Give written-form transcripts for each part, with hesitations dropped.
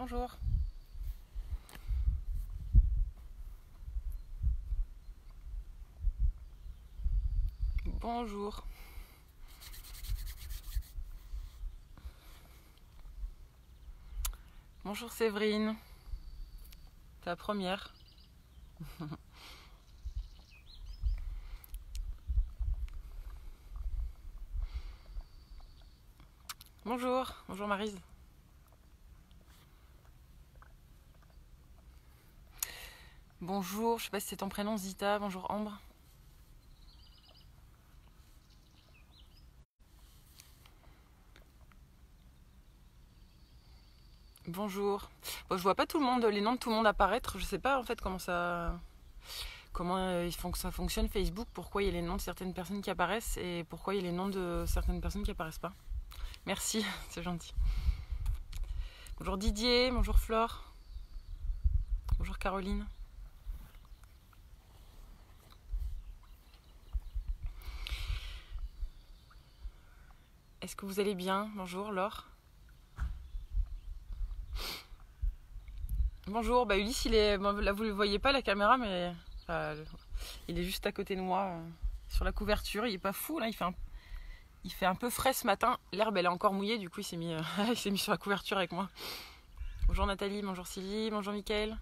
Bonjour. Bonjour. Bonjour Séverine. C'est la première. Bonjour. Bonjour Maryse. Bonjour, je sais pas si c'est ton prénom Zita. Bonjour Ambre. Bonjour. Bon, je vois pas tout le monde, les noms de tout le monde apparaître. Je sais pas en fait comment ça ça fonctionne Facebook, pourquoi il y a les noms de certaines personnes qui apparaissent et pourquoi il y a les noms de certaines personnes qui apparaissent pas. Merci, c'est gentil. Bonjour Didier, bonjour Flore. Bonjour Caroline. Est-ce que vous allez bien? Bonjour Laure. Bonjour, bah Ulysse, bon, là vous ne le voyez pas la caméra, mais il est juste à côté de moi sur la couverture. Il est pas fou là, il fait un peu frais ce matin. L'herbe elle est encore mouillée, du coup il s'est mis, il s'est mis sur la couverture avec moi. Bonjour Nathalie, bonjour Sylvie, bonjour Mickaël.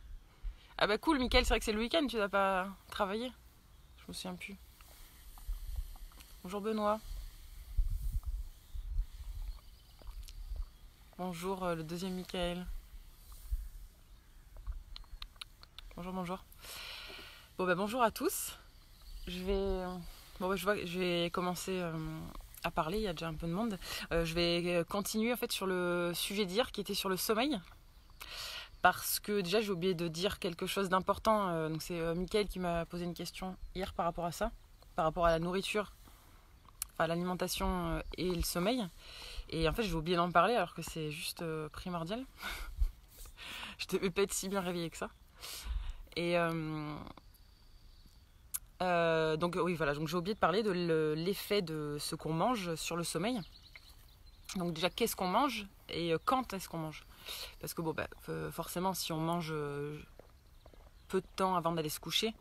Ah bah cool Mickaël, c'est vrai que c'est le week-end, tu n'as pas travaillé? Je me souviens plus. Bonjour Benoît. Bonjour le deuxième Mickaël. Bonjour, bonjour. Bon bah bonjour à tous. Je vais commencer à parler, il y a déjà un peu de monde. Je vais continuer en fait sur le sujet d'hier qui était sur le sommeil. Parce que déjà j'ai oublié de dire quelque chose d'important. Donc c'est Mickaël qui m'a posé une question hier par rapport à ça, par rapport à la nourriture, enfin l'alimentation et le sommeil. Et en fait j'ai oublié d'en parler alors que c'est juste primordial. Je devais pas être si bien réveillée que ça. Et donc oui voilà, donc j'ai oublié de parler de l'effet de ce qu'on mange sur le sommeil. Donc déjà qu'est-ce qu'on mange et quand est-ce qu'on mange? Parce que bon bah forcément si on mange peu de temps avant d'aller se coucher,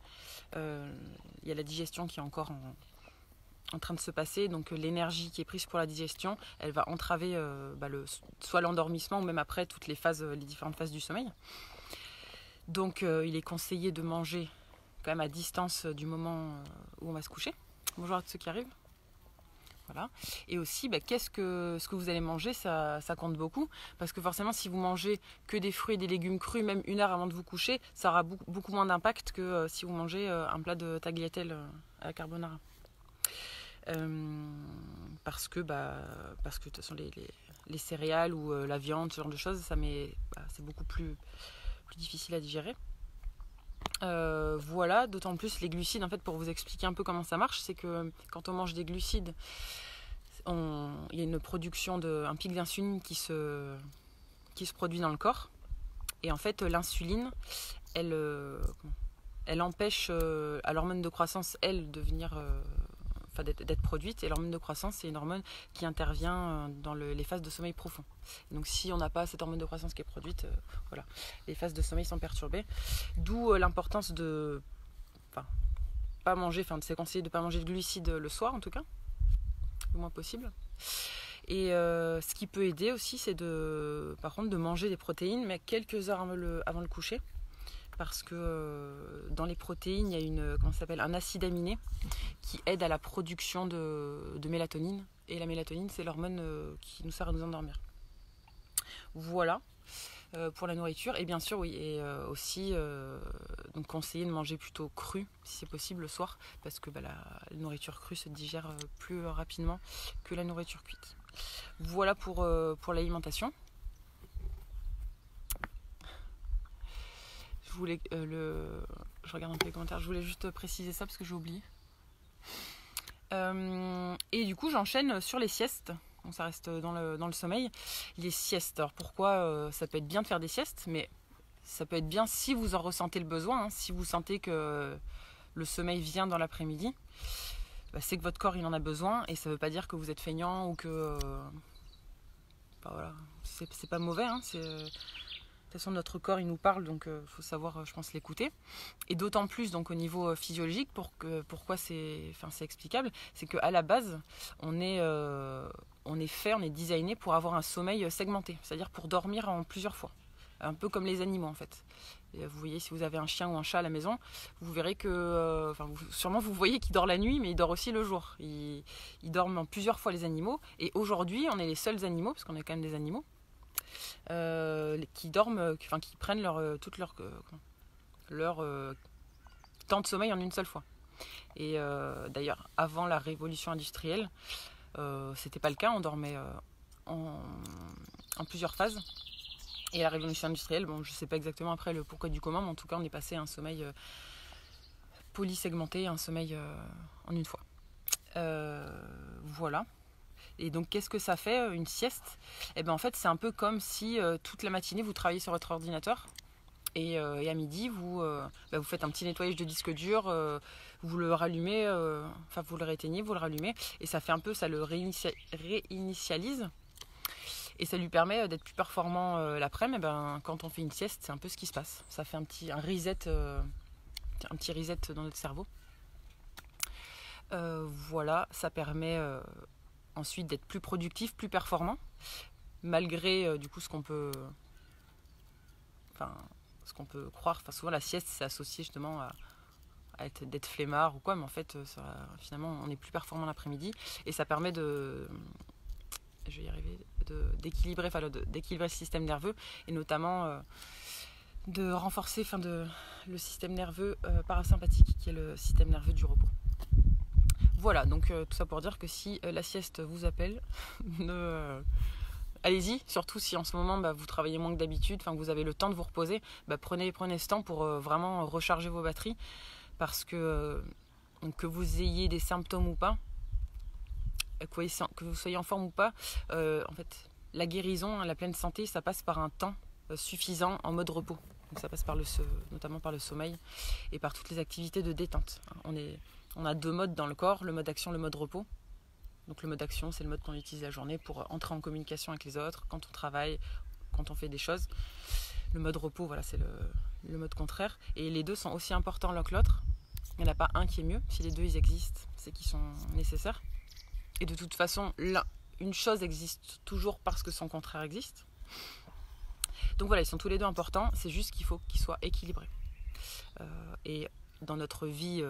il y a la digestion qui est encore en train de se passer, donc l'énergie qui est prise pour la digestion, elle va entraver soit l'endormissement ou même après toutes les différentes phases du sommeil. Donc il est conseillé de manger quand même à distance du moment où on va se coucher. Bonjour à tous ceux qui arrivent. Voilà. Et aussi, ce que vous allez manger, ça compte beaucoup. Parce que forcément, si vous mangez que des fruits et des légumes crus, même 1 heure avant de vous coucher, ça aura beaucoup moins d'impact que si vous mangez un plat de tagliatelle à la carbonara. Parce que de toute façon, les céréales ou la viande, ce genre de choses, c'est beaucoup plus difficile à digérer. Voilà, d'autant plus les glucides, en fait, pour vous expliquer un peu comment ça marche, c'est que quand on mange des glucides, il y a une production un pic d'insuline qui se produit dans le corps. Et en fait, l'insuline, elle empêche à l'hormone de croissance, elle, d'être produite. Et l'hormone de croissance, c'est une hormone qui intervient dans les phases de sommeil profond. Et donc si on n'a pas cette hormone de croissance qui est produite, voilà, les phases de sommeil sont perturbées. D'où l'importance de pas manger, c'est conseillé de ne pas manger de glucides le soir en tout cas, le moins possible. Et ce qui peut aider aussi, c'est par contre de manger des protéines, mais quelques heures avant le coucher. Parce que dans les protéines, il y a un acide aminé qui aide à la production de mélatonine. Et la mélatonine, c'est l'hormone qui nous sert à nous endormir. Voilà pour la nourriture. Et bien sûr, oui, et aussi donc conseiller de manger plutôt cru, si c'est possible, le soir. Parce que la nourriture crue se digère plus rapidement que la nourriture cuite. Voilà pour l'alimentation. Je regarde un peu les commentaires. Je voulais juste préciser ça parce que j'ai oublié. Et du coup, j'enchaîne sur les siestes. Donc ça reste dans le sommeil. Les siestes. Alors pourquoi ça peut être bien de faire des siestes, mais ça peut être bien si vous en ressentez le besoin. Hein, si vous sentez que le sommeil vient dans l'après-midi, c'est que votre corps il en a besoin. Et ça ne veut pas dire que vous êtes feignant ou que... voilà. C'est pas mauvais. Hein, De toute façon, notre corps, il nous parle, donc il faut savoir, je pense, l'écouter. Et d'autant plus donc, au niveau physiologique, pourquoi c'est explicable, c'est qu'à la base, on est designé pour avoir un sommeil segmenté, c'est-à-dire pour dormir en plusieurs fois. Un peu comme les animaux, en fait. Et vous voyez, si vous avez un chien ou un chat à la maison, vous verrez que... sûrement, vous voyez qu'il dort la nuit, mais il dort aussi le jour. Il dorment en plusieurs fois, les animaux. Et aujourd'hui, on est les seuls animaux, parce qu'on est quand même des animaux, qui dorment, qui prennent leur temps de sommeil en une seule fois. Et d'ailleurs, avant la révolution industrielle, c'était pas le cas, on dormait en plusieurs phases. Et la révolution industrielle, bon, je sais pas exactement après le pourquoi du comment, mais en tout cas, on est passé à un sommeil polysegmenté, un sommeil en une fois. Voilà. Et donc, qu'est-ce que ça fait, une sieste? Eh bien, en fait, c'est un peu comme si toute la matinée, vous travaillez sur votre ordinateur. Et à midi, vous faites un petit nettoyage de disque dur, vous le rallumez, vous le rééteignez, vous le rallumez. Et ça fait un peu, ça le réinitialise. Et ça lui permet d'être plus performant l'après-midi. Quand on fait une sieste, c'est un peu ce qui se passe. Ça fait un petit reset dans notre cerveau. Voilà, ça permet... ensuite d'être plus productif, plus performant, malgré du coup ce qu'on peut croire. Souvent la sieste c'est associé justement à d'être flemmard ou quoi, mais en fait finalement on est plus performant l'après-midi et ça permet d'équilibrer le système nerveux et notamment de renforcer le système nerveux parasympathique qui est le système nerveux du repos. Voilà, donc tout ça pour dire que si la sieste vous appelle, allez-y, surtout si en ce moment vous travaillez moins que d'habitude, que vous avez le temps de vous reposer, prenez ce temps pour vraiment recharger vos batteries, parce que vous ayez des symptômes ou pas, que vous soyez en forme ou pas, en fait, la guérison, la pleine santé, ça passe par un temps suffisant en mode repos. Donc ça passe notamment par le sommeil et par toutes les activités de détente. On a 2 modes dans le corps, le mode action, le mode repos. Donc le mode action, c'est le mode qu'on utilise la journée pour entrer en communication avec les autres, quand on travaille, quand on fait des choses. Le mode repos, voilà, c'est le mode contraire. Et les deux sont aussi importants l'un que l'autre. Il n'y en a pas un qui est mieux. Si les deux ils existent, c'est qu'ils sont nécessaires. Et de toute façon, une chose existe toujours parce que son contraire existe. Donc voilà, ils sont tous les deux importants. C'est juste qu'il faut qu'ils soient équilibrés. Et dans notre vie,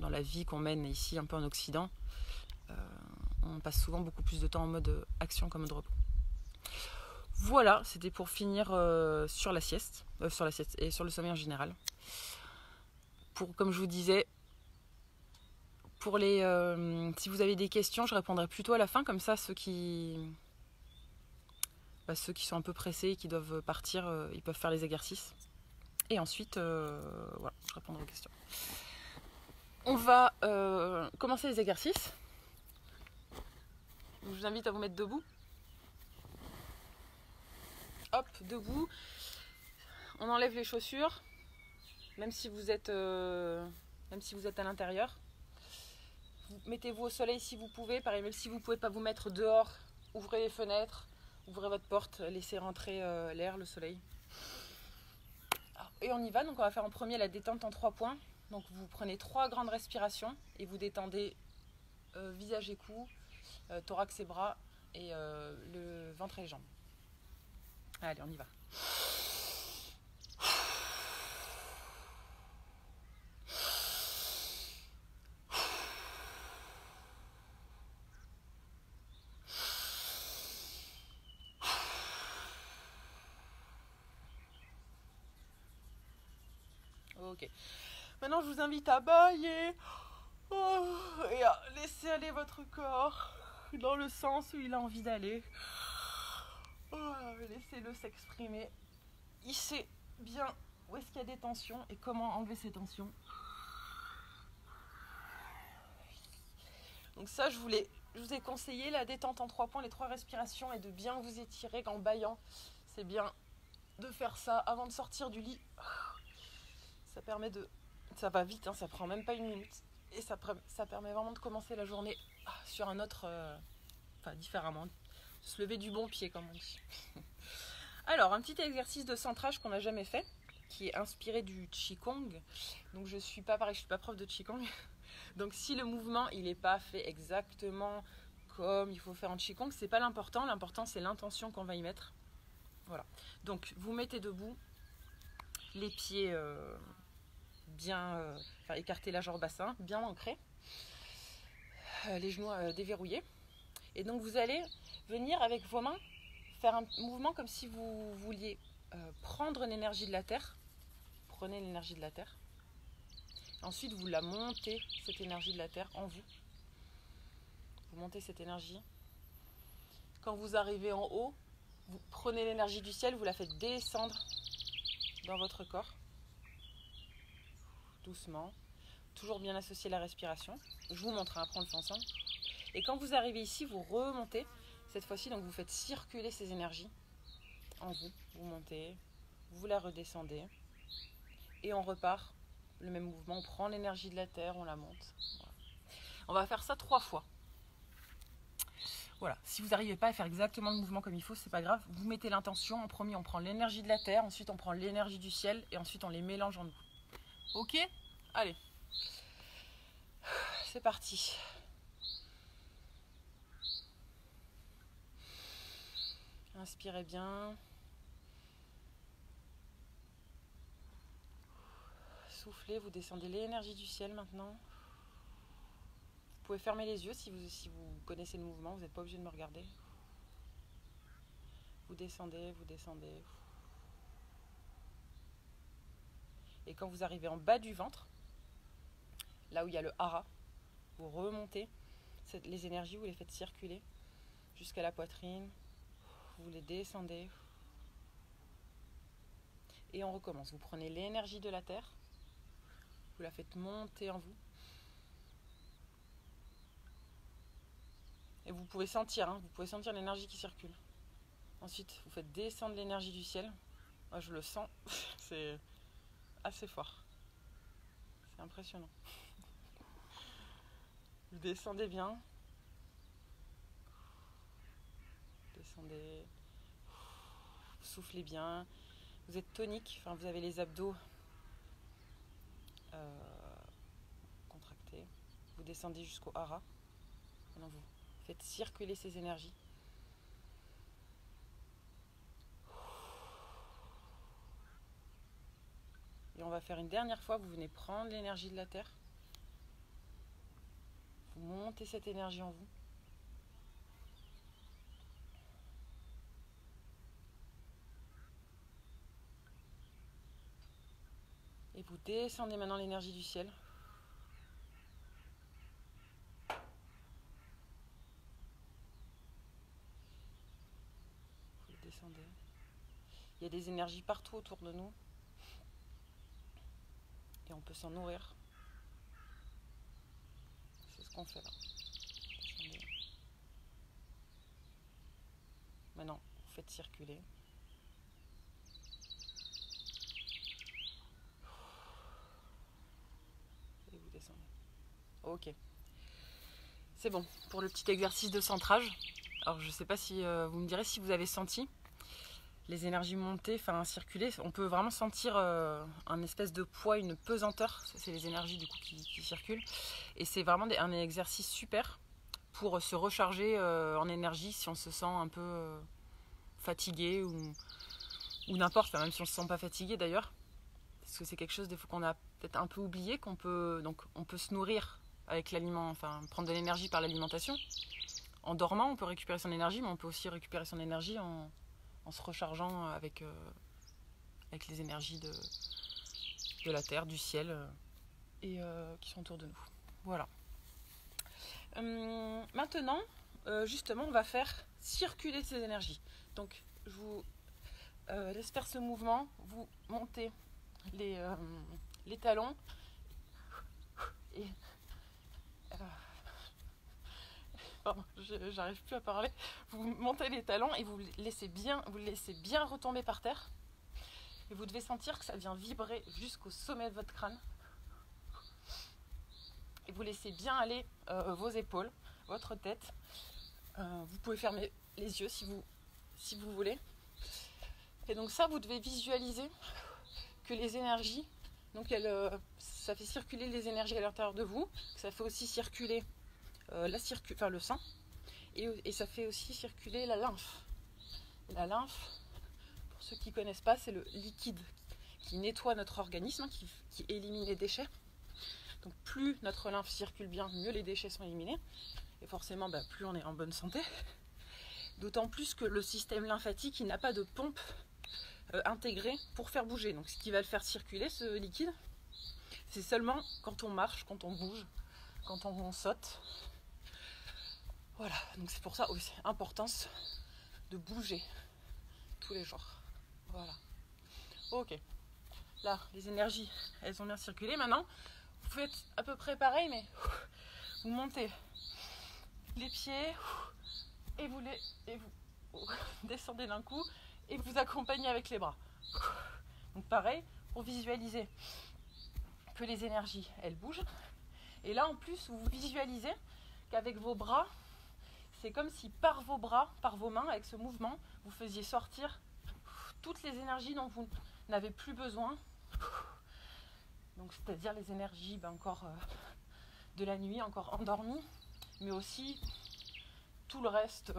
dans la vie qu'on mène ici un peu en Occident, on passe souvent beaucoup plus de temps en mode action qu'en mode repos. Voilà, c'était pour finir sur la sieste et sur le sommeil en général. Comme je vous disais, si vous avez des questions, je répondrai plutôt à la fin, comme ça ceux qui sont un peu pressés et qui doivent partir, ils peuvent faire les exercices. Et ensuite, voilà, je répondrai aux questions. On va commencer les exercices. Je vous invite à vous mettre debout. Hop, debout. On enlève les chaussures, même si vous êtes à l'intérieur. Mettez-vous au soleil si vous pouvez. Pareil, même si vous ne pouvez pas vous mettre dehors, ouvrez les fenêtres, ouvrez votre porte, laissez rentrer l'air, le soleil. Et on y va. Donc on va faire en premier la détente en 3 points. Donc vous prenez 3 grandes respirations et vous détendez visage et cou, thorax et bras et le ventre et les jambes. Allez, on y va. Ok. Maintenant, je vous invite à bailler et à laisser aller votre corps dans le sens où il a envie d'aller. Laissez-le s'exprimer. Il sait bien où est-ce qu'il y a des tensions et comment enlever ces tensions. Donc ça, je vous ai conseillé la détente en 3 points, les 3 respirations et de bien vous étirer en baillant. C'est bien de faire ça avant de sortir du lit. Ça permet ça va vite, ça prend même pas 1 minute. Et ça permet vraiment de commencer la journée sur un autre... différemment. Se lever du bon pied, comme on dit. Alors, un petit exercice de centrage qu'on n'a jamais fait, qui est inspiré du Qigong. Donc je suis pas pareil, je suis pas prof de Qigong. Donc si le mouvement il n'est pas fait exactement comme il faut faire en Qigong, c'est pas l'important. L'important c'est l'intention qu'on va y mettre. Voilà. Donc vous mettez debout, les pieds bien écartés largeur bassin, bien ancrés, les genoux déverrouillés. Et donc vous allez venir avec vos mains faire un mouvement comme si vous vouliez prendre l'énergie de la terre. Prenez l'énergie de la terre. Ensuite, vous la montez, cette énergie de la terre, en vous. Vous montez cette énergie. Quand vous arrivez en haut, vous prenez l'énergie du ciel, vous la faites descendre dans votre corps. Doucement. Toujours bien associer la respiration. Je vous montre, après on le fait ensemble. Et quand vous arrivez ici, vous remontez. Cette fois-ci, donc vous faites circuler ces énergies en vous. Vous montez, vous la redescendez. Et on repart, le même mouvement, on prend l'énergie de la terre, on la monte. Voilà. On va faire ça 3 fois. Voilà, si vous n'arrivez pas à faire exactement le mouvement comme il faut, c'est pas grave. Vous mettez l'intention, en premier on prend l'énergie de la terre, ensuite on prend l'énergie du ciel et ensuite on les mélange en nous. Ok? Allez. C'est parti. Inspirez bien. Soufflez, vous descendez l'énergie du ciel maintenant. Vous pouvez fermer les yeux si vous connaissez le mouvement, vous n'êtes pas obligé de me regarder. Vous descendez, vous descendez. Et quand vous arrivez en bas du ventre, là où il y a le hara, vous remontez les énergies, vous les faites circuler jusqu'à la poitrine. Vous les descendez. Et on recommence. Vous prenez l'énergie de la terre. Vous la faites monter en vous. Et vous pouvez sentir, vous pouvez sentir l'énergie qui circule. Ensuite, vous faites descendre l'énergie du ciel. Moi, je le sens, c'est assez fort. C'est impressionnant. Vous descendez bien. Descendez. Vous soufflez bien. Vous êtes tonique, vous avez les abdos contractés. Vous descendez jusqu'au hara. Maintenant, vous faites circuler ces énergies. Et on va faire une dernière fois. Vous venez prendre l'énergie de la terre. Vous montez cette énergie en vous. Et vous descendez maintenant l'énergie du ciel. Vous descendez. Il y a des énergies partout autour de nous. Et on peut s'en nourrir. C'est ce qu'on fait là. Descendez. Maintenant, vous faites circuler. Et vous descendez. Ok. C'est bon pour le petit exercice de centrage. Alors je ne sais pas si vous me direz si vous avez senti les énergies monter, circuler. On peut vraiment sentir un espèce de poids, une pesanteur. C'est les énergies du coup qui circulent. Et c'est vraiment un exercice super pour se recharger en énergie si on se sent un peu fatigué ou n'importe, même si on ne se sent pas fatigué d'ailleurs. Parce que c'est quelque chose des fois qu'on a peut-être un peu oublié, on peut se nourrir avec l'aliment, prendre de l'énergie par l'alimentation. En dormant, on peut récupérer son énergie, mais on peut aussi récupérer son énergie en se rechargeant avec les énergies de la terre, du ciel et qui sont autour de nous. Voilà. Maintenant, justement, on va faire circuler ces énergies. Donc, je vous laisse faire ce mouvement. Vous montez les talons et pardon, j'arrive plus à parler. Vous montez les talons et vous laissez bien retomber par terre. Et vous devez sentir que ça vient vibrer jusqu'au sommet de votre crâne. Et vous laissez bien aller vos épaules, votre tête. Vous pouvez fermer les yeux si vous voulez. Et donc ça, vous devez visualiser que les énergies, donc ça fait circuler les énergies à l'intérieur de vous, ça fait aussi circuler le sang, et ça fait aussi circuler la lymphe. Et la lymphe, pour ceux qui ne connaissent pas, c'est le liquide qui nettoie notre organisme, qui élimine les déchets. Donc plus notre lymphe circule bien, mieux les déchets sont éliminés. Et forcément, plus on est en bonne santé. D'autant plus que le système lymphatique, il n'a pas de pompe intégrée pour faire bouger. Donc ce qui va le faire circuler, ce liquide, c'est seulement quand on marche, quand on bouge, quand on saute. Voilà, donc c'est pour ça aussi importance de bouger tous les jours. Voilà. Ok. Là, les énergies, elles ont bien circulé. Maintenant, vous faites à peu près pareil, mais vous montez les pieds et vous descendez d'un coup et vous accompagnez avec les bras. Donc pareil, pour visualiser que les énergies, elles bougent. Et là, en plus, vous visualisez qu'avec vos bras, c'est comme si par vos bras, par vos mains, avec ce mouvement, vous faisiez sortir toutes les énergies dont vous n'avez plus besoin. Donc, c'est-à-dire les énergies encore de la nuit, encore endormies, mais aussi tout le reste,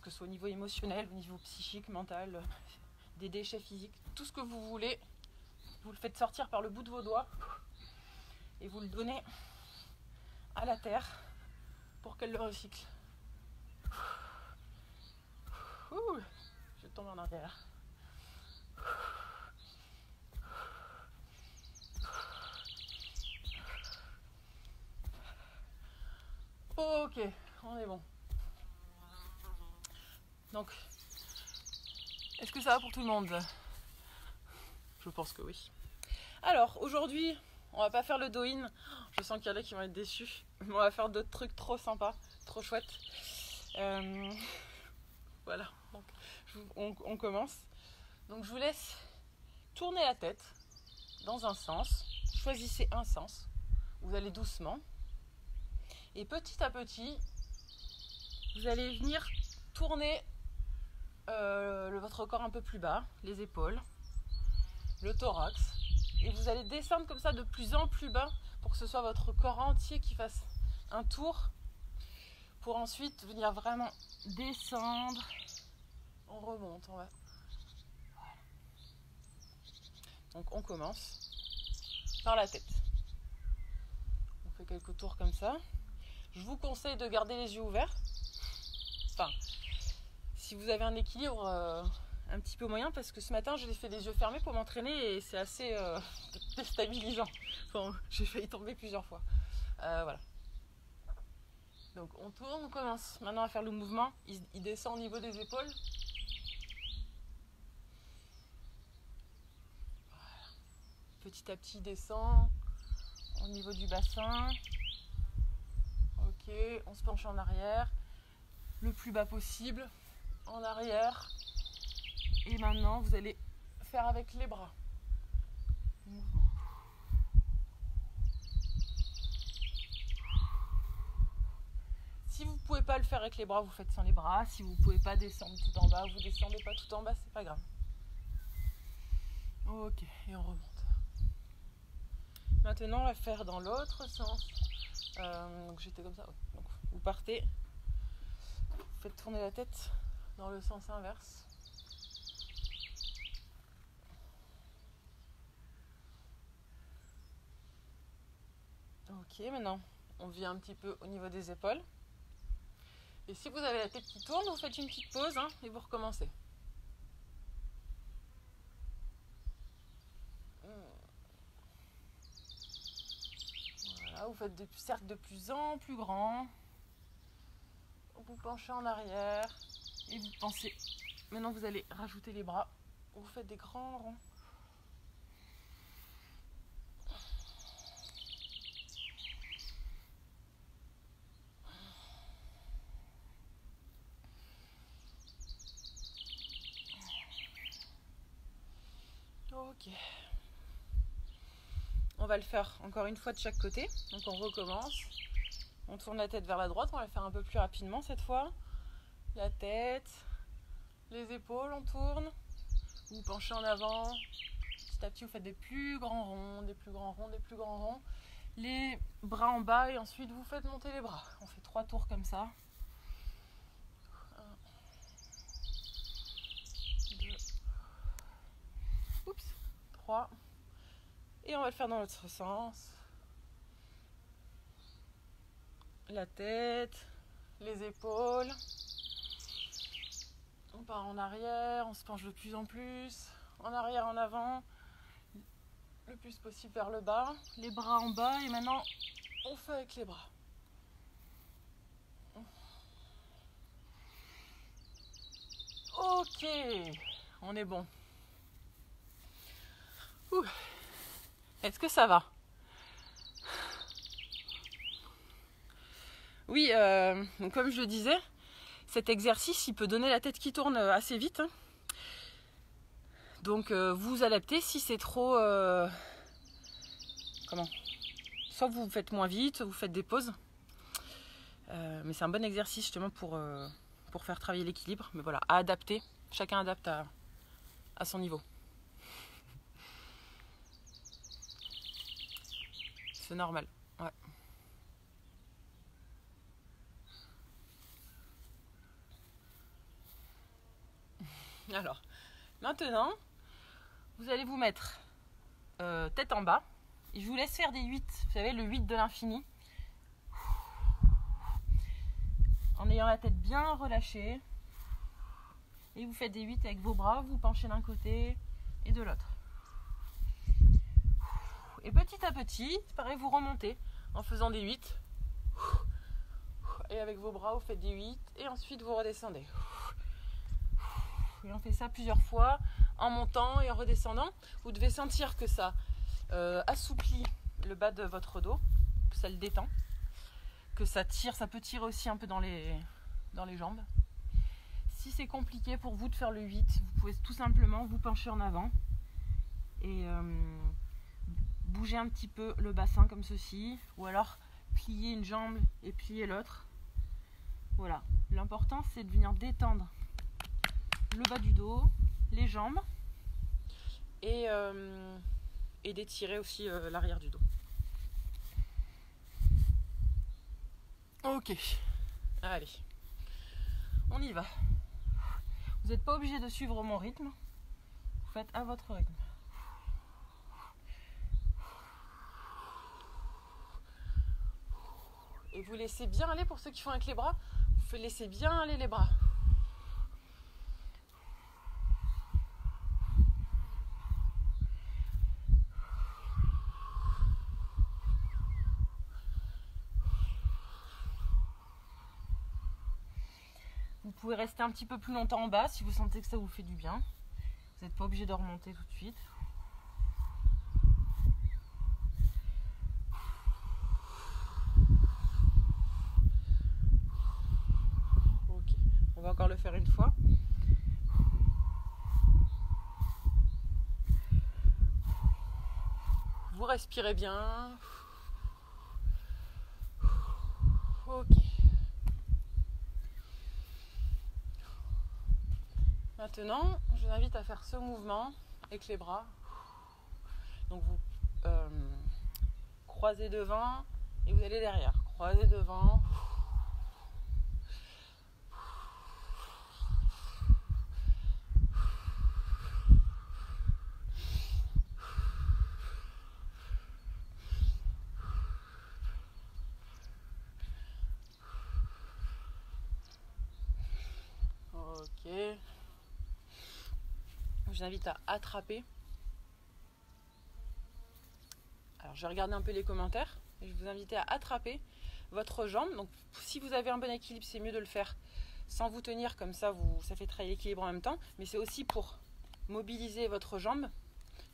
que ce soit au niveau émotionnel, au niveau psychique, mental, des déchets physiques, tout ce que vous voulez, vous le faites sortir par le bout de vos doigts et vous le donnez à la terre pour qu'elle le recycle. Je tombe en arrière. Ok, on est bon. Donc, est-ce que ça va pour tout le monde? Je pense que oui. Alors, aujourd'hui, on va pas faire le do-in. Je sens qu'il y en a qui vont être déçus. On va faire d'autres trucs trop sympas, trop chouettes. Voilà, donc, on commence. Donc, je vous laisse tourner la tête dans un sens. Choisissez un sens. Vous allez doucement. Et petit à petit, vous allez venir tourner votre corps un peu plus bas, les épaules, le thorax. Et vous allez descendre comme ça de plus en plus bas pour que ce soit votre corps entier qui fasse un tour. Pour ensuite venir vraiment descendre. On remonte, on va. Voilà. Donc on commence par la tête. On fait quelques tours comme ça. Je vous conseille de garder les yeux ouverts. Enfin, si vous avez un équilibre un petit peu moyen, parce que ce matin, je l'ai fait les yeux fermés pour m'entraîner et c'est assez déstabilisant. Enfin, j'ai failli tomber plusieurs fois. Voilà. Donc on tourne, on commence maintenant à faire le mouvement. Il descend au niveau des épaules. Voilà. Petit à petit, il descend au niveau du bassin. Ok, on se penche en arrière, le plus bas possible, en arrière. Et maintenant, vous allez faire avec les bras. Mouvement. Si vous ne pouvez pas le faire avec les bras, vous faites sans les bras. Si vous ne pouvez pas descendre tout en bas, vous ne descendez pas tout en bas, c'est pas grave. Ok, et on remonte. Maintenant, on va faire dans l'autre sens. Donc j'étais comme ça. Ouais. Donc, vous partez, vous faites tourner la tête dans le sens inverse. Ok, maintenant on vient un petit peu au niveau des épaules. Et si vous avez la tête qui tourne, vous faites une petite pause et vous recommencez. Voilà, vous faites des cercles de plus en plus grands. Vous penchez en arrière et vous pensez. Maintenant vous allez rajouter les bras. Vous faites des grands ronds. Ok. On va le faire encore une fois de chaque côté. Donc on recommence. On tourne la tête vers la droite. On va le faire un peu plus rapidement cette fois. La tête, les épaules, on tourne. Vous penchez en avant. Petit à petit, vous faites des plus grands ronds, des plus grands ronds, des plus grands ronds. Les bras en bas et ensuite vous faites monter les bras. On fait 3 tours comme ça. 1, 2, oups, 3. Et on va le faire dans l'autre sens. La tête, les épaules. On part en arrière, on se penche de plus en plus. En arrière, en avant. Le plus possible vers le bas. Les bras en bas. Et maintenant, on fait avec les bras. Ok, on est bon. Ouh. Est-ce que ça va? Oui, donc comme je le disais, cet exercice, il peut donner la tête qui tourne assez vite. Hein. Donc vous adaptez si c'est trop... Comment? Soit vous faites moins vite, vous faites des pauses. Mais c'est un bon exercice justement pour faire travailler l'équilibre. Mais voilà, à adapter. Chacun adapte à son niveau. C'est normal. Ouais. Alors, maintenant, vous allez vous mettre tête en bas. Et je vous laisse faire des 8. Vous savez, le 8 de l'infini. En ayant la tête bien relâchée. Et vous faites des 8 avec vos bras. Vous penchez d'un côté et de l'autre. Et petit à petit, c'est pareil, vous remontez en faisant des 8. Et avec vos bras, vous faites des 8. Et ensuite, vous redescendez. Et on fait ça plusieurs fois en montant et en redescendant. Vous devez sentir que ça assouplit le bas de votre dos, que ça le détend, que ça tire, ça peut tirer aussi un peu dans les jambes. Si c'est compliqué pour vous de faire le 8, vous pouvez tout simplement vous pencher en avant et bouger un petit peu le bassin comme ceci, ou alors plier une jambe et plier l'autre. Voilà, l'important c'est de venir détendre le bas du dos, les jambes et d'étirer aussi l'arrière du dos. Ok, allez, on y va. Vous n'êtes pas obligé de suivre mon rythme, vous faites à votre rythme. Et vous laissez bien aller, pour ceux qui font avec les bras, vous laissez bien aller les bras. Vous pouvez rester un petit peu plus longtemps en bas si vous sentez que ça vous fait du bien. Vous n'êtes pas obligé de remonter tout de suite. Ok, on va encore le faire une fois. Vous respirez bien. Ok. Maintenant, je vous invite à faire ce mouvement avec les bras. Donc vous croisez devant et vous allez derrière. Croisez devant. Ok. Je vous invite à attraper. Alors je vais regarder un peu les commentaires et je vous invite à attraper votre jambe. Donc si vous avez un bon équilibre, c'est mieux de le faire sans vous tenir, comme ça ça fait travailler l'équilibre en même temps. Mais c'est aussi pour mobiliser votre jambe.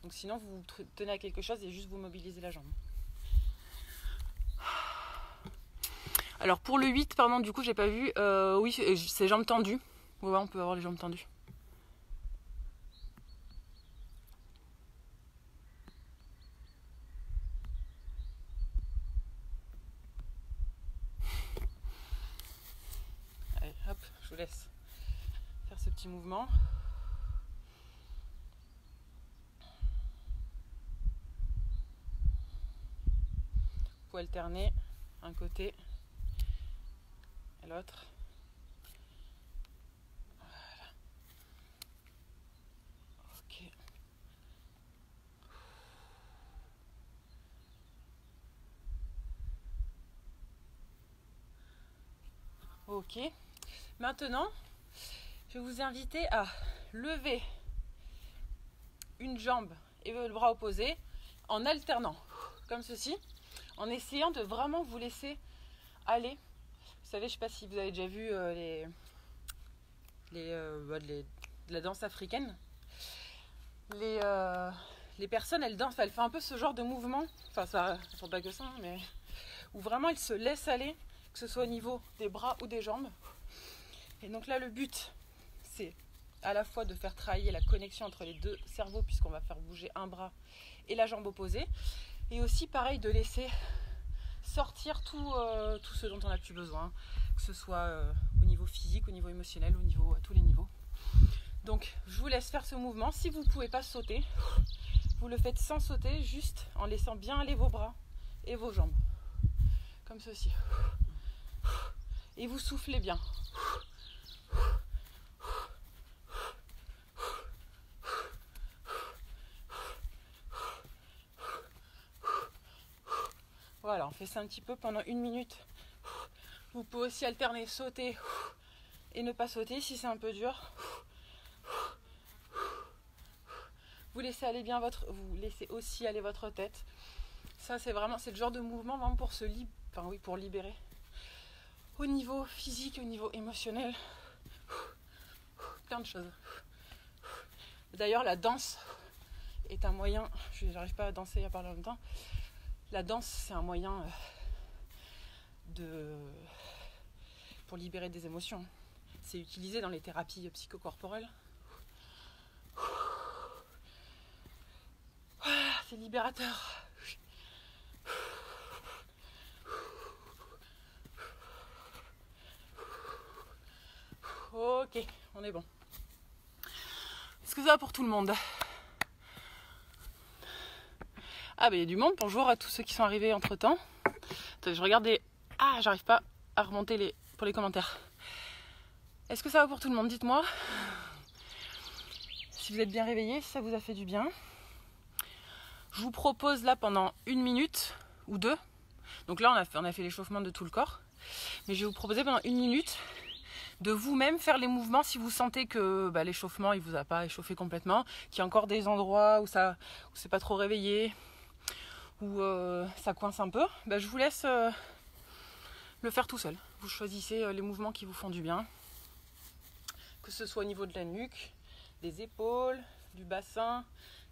Donc sinon vous tenez à quelque chose et juste vous mobilisez la jambe. Alors pour le 8, pardon, du coup j'ai pas vu. Oui, c'est jambes tendues. Ouais, on peut avoir les jambes tendues. Allez, hop, je vous laisse faire ce petits mouvements. Vous pouvez alterner un côté et l'autre. Voilà. Ok. Ok. Maintenant, je vais vous inviter à lever une jambe et le bras opposé en alternant, comme ceci, en essayant de vraiment vous laisser aller. Vous savez, je ne sais pas si vous avez déjà vu de la danse africaine. Les personnes, elles dansent, elles font un peu ce genre de mouvement, enfin ça ne font pas que ça, mais où vraiment elles se laissent aller, que ce soit au niveau des bras ou des jambes. Et donc là, le but, c'est à la fois de faire travailler la connexion entre les deux cerveaux, puisqu'on va faire bouger un bras et la jambe opposée, et aussi pareil de laisser sortir tout ce dont on n'a plus besoin, que ce soit au niveau physique, au niveau émotionnel, à tous les niveaux. Donc je vous laisse faire ce mouvement. Si vous ne pouvez pas sauter, vous le faites sans sauter, juste en laissant bien aller vos bras et vos jambes, comme ceci. Et vous soufflez bien. Voilà, on fait ça un petit peu pendant 1 minute. Vous pouvez aussi alterner sauter et ne pas sauter si c'est un peu dur. Vous laissez aussi aller votre tête. Ça, c'est le genre de mouvement vraiment pour libérer. Au niveau physique, au niveau émotionnel, plein de choses. D'ailleurs, la danse est un moyen. Je n'arrive pas à danser à parler en même temps. La danse, c'est un moyen pour libérer des émotions. C'est utilisé dans les thérapies psychocorporelles. Voilà, c'est libérateur. Ok, on est bon. Est-ce que ça va pour tout le monde? Ah bah il y a du monde, bonjour à tous ceux qui sont arrivés entre temps. Attends, je regarde j'arrive pas à remonter pour les commentaires. Est-ce que ça va pour tout le monde? Dites-moi si vous êtes bien réveillés, si ça vous a fait du bien. Je vous propose là pendant 1 minute ou 2. Donc là on a fait l'échauffement de tout le corps. Mais je vais vous proposer pendant 1 minute de vous-même faire les mouvements si vous sentez que l'échauffement il vous a pas échauffé complètement, qu'il y a encore des endroits où c'est pas trop réveillé, où ça coince un peu. Je vous laisse le faire tout seul. Vous choisissez les mouvements qui vous font du bien, que ce soit au niveau de la nuque, des épaules, du bassin,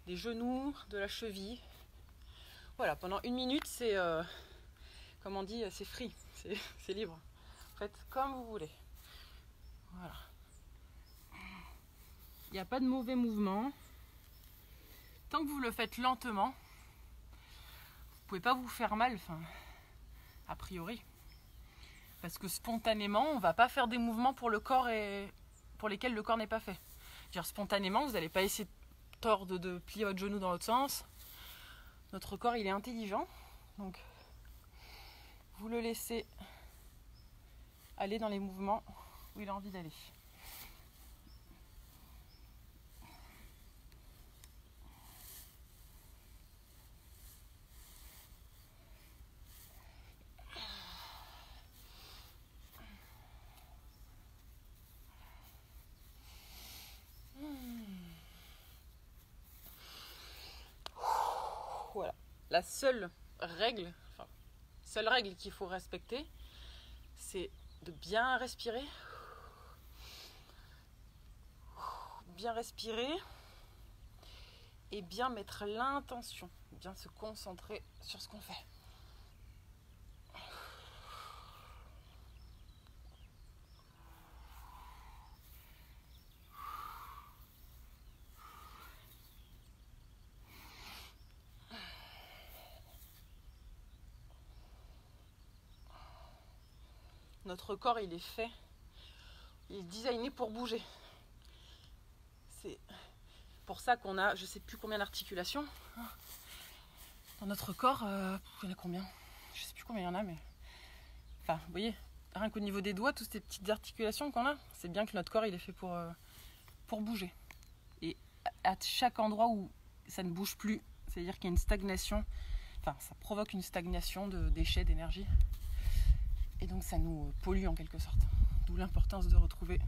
des genoux, de la cheville. Voilà, pendant 1 minute, c'est comme on dit, c'est free, c'est libre. Faites comme vous voulez. Voilà. Il n'y a pas de mauvais mouvement. Tant que vous le faites lentement, vous pouvez pas vous faire mal, a priori. Parce que spontanément, on va pas faire des mouvements pour le corps et pour lesquels le corps n'est pas fait. Dire spontanément, vous n'allez pas essayer de plier votre genou dans l'autre sens. Notre corps, il est intelligent. Donc, vous le laissez aller dans les mouvements où il a envie d'aller. Voilà. La seule règle qu'il faut respecter, c'est de bien respirer et bien mettre l'intention, bien se concentrer sur ce qu'on fait. Notre corps, il est designé pour bouger. C'est pour ça qu'on a, je sais plus combien d'articulations dans notre corps. Il y en a combien? Je sais plus combien il y en a, mais... Enfin, vous voyez, rien qu'au niveau des doigts, toutes ces petites articulations qu'on a, c'est bien que notre corps, il est fait pour bouger. Et à chaque endroit où ça ne bouge plus, c'est-à-dire qu'il y a une stagnation, enfin, ça provoque une stagnation de déchets, d'énergie. Et donc, ça nous pollue en quelque sorte. D'où l'importance de retrouver...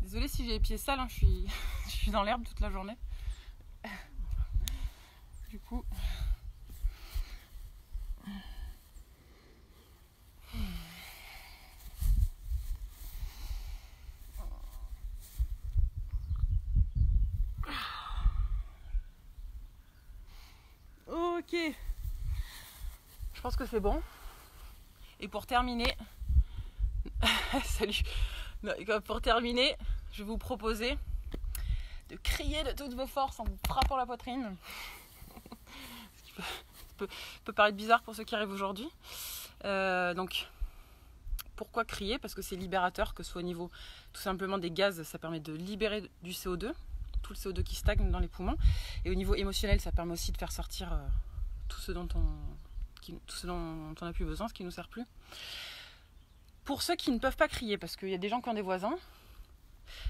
Désolée si j'ai les pieds sales, hein, je suis dans l'herbe toute la journée. Du coup... Ok. Je pense que c'est bon. Et pour terminer... Salut. Pour terminer, je vais vous proposer de crier de toutes vos forces en vous frappant la poitrine. Ce qui peut paraître bizarre pour ceux qui arrivent aujourd'hui. Donc, pourquoi crier? Parce que c'est libérateur, que ce soit au niveau tout simplement des gaz, ça permet de libérer du CO2, tout le CO2 qui stagne dans les poumons. Et au niveau émotionnel, ça permet aussi de faire sortir tout ce dont on n'a plus besoin, ce qui ne nous sert plus. Pour ceux qui ne peuvent pas crier, parce qu'il y a des gens qui ont des voisins,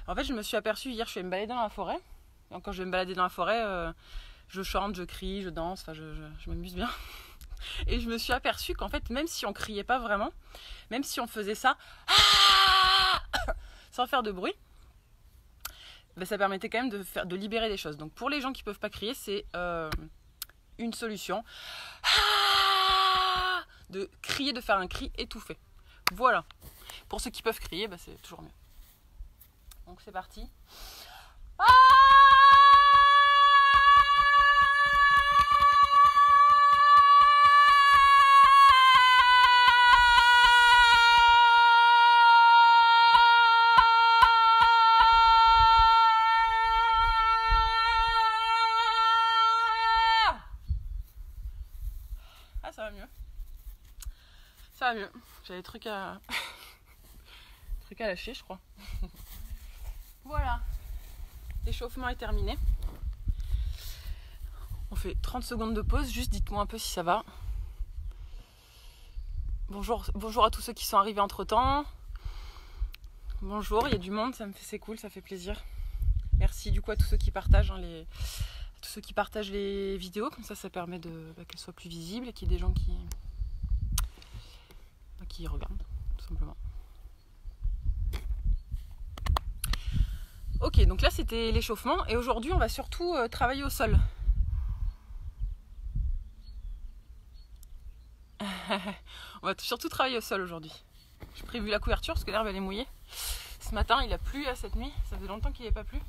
en fait je me suis aperçue hier, je suis allée me balader dans la forêt. Donc quand je vais me balader dans la forêt, je chante, je crie, je danse, enfin je m'amuse bien. Et je me suis aperçue qu'en fait, même si on criait pas vraiment, même si on faisait ça sans faire de bruit, ben ça permettait quand même de libérer des choses. Donc pour les gens qui peuvent pas crier, c'est une solution de crier, de faire un cri étouffé. Voilà. Pour ceux qui peuvent crier, bah c'est toujours mieux. Donc c'est parti. Ah, ça va mieux. Ça va mieux. J'avais des trucs à lâcher, je crois. Voilà. L'échauffement est terminé. On fait 30 secondes de pause. Juste dites-moi un peu si ça va. Bonjour à tous ceux qui sont arrivés entre temps. Bonjour, il y a du monde, c'est cool, ça fait plaisir. Merci du coup à tous ceux qui partagent tous ceux qui partagent les vidéos, comme ça permet qu'elles soient plus visibles et qu'il y ait des gens qui regardent, tout simplement. Ok, donc là c'était l'échauffement et aujourd'hui on va surtout travailler au sol. On va surtout travailler au sol aujourd'hui. J'ai prévu la couverture parce que l'herbe elle est mouillée. Ce matin il a plu cette nuit, ça fait longtemps qu'il n'y avait pas plu.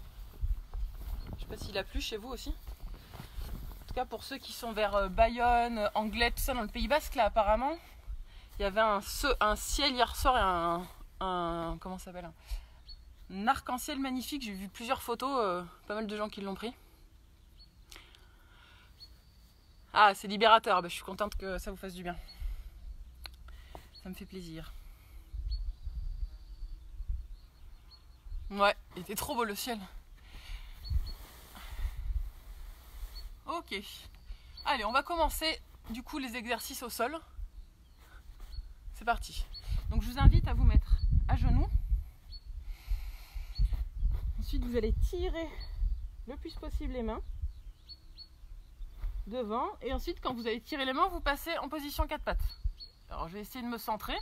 Je sais pas s'il a plu chez vous aussi. En tout cas pour ceux qui sont vers Bayonne, Anglet, tout ça dans le Pays Basque là apparemment, il y avait un ciel hier soir et comment ça s'appelle, un arc-en-ciel magnifique. J'ai vu plusieurs photos, pas mal de gens qui l'ont pris. Ah, c'est libérateur, je suis contente que ça vous fasse du bien. Ça me fait plaisir. Ouais, il était trop beau le ciel. Ok. Allez, on va commencer du coup les exercices au sol. C'est parti. Donc je vous invite à vous mettre à genoux. Ensuite, vous allez tirer le plus possible les mains devant. Et ensuite, quand vous allez tirer les mains, vous passez en position 4 pattes. Alors, je vais essayer de me centrer.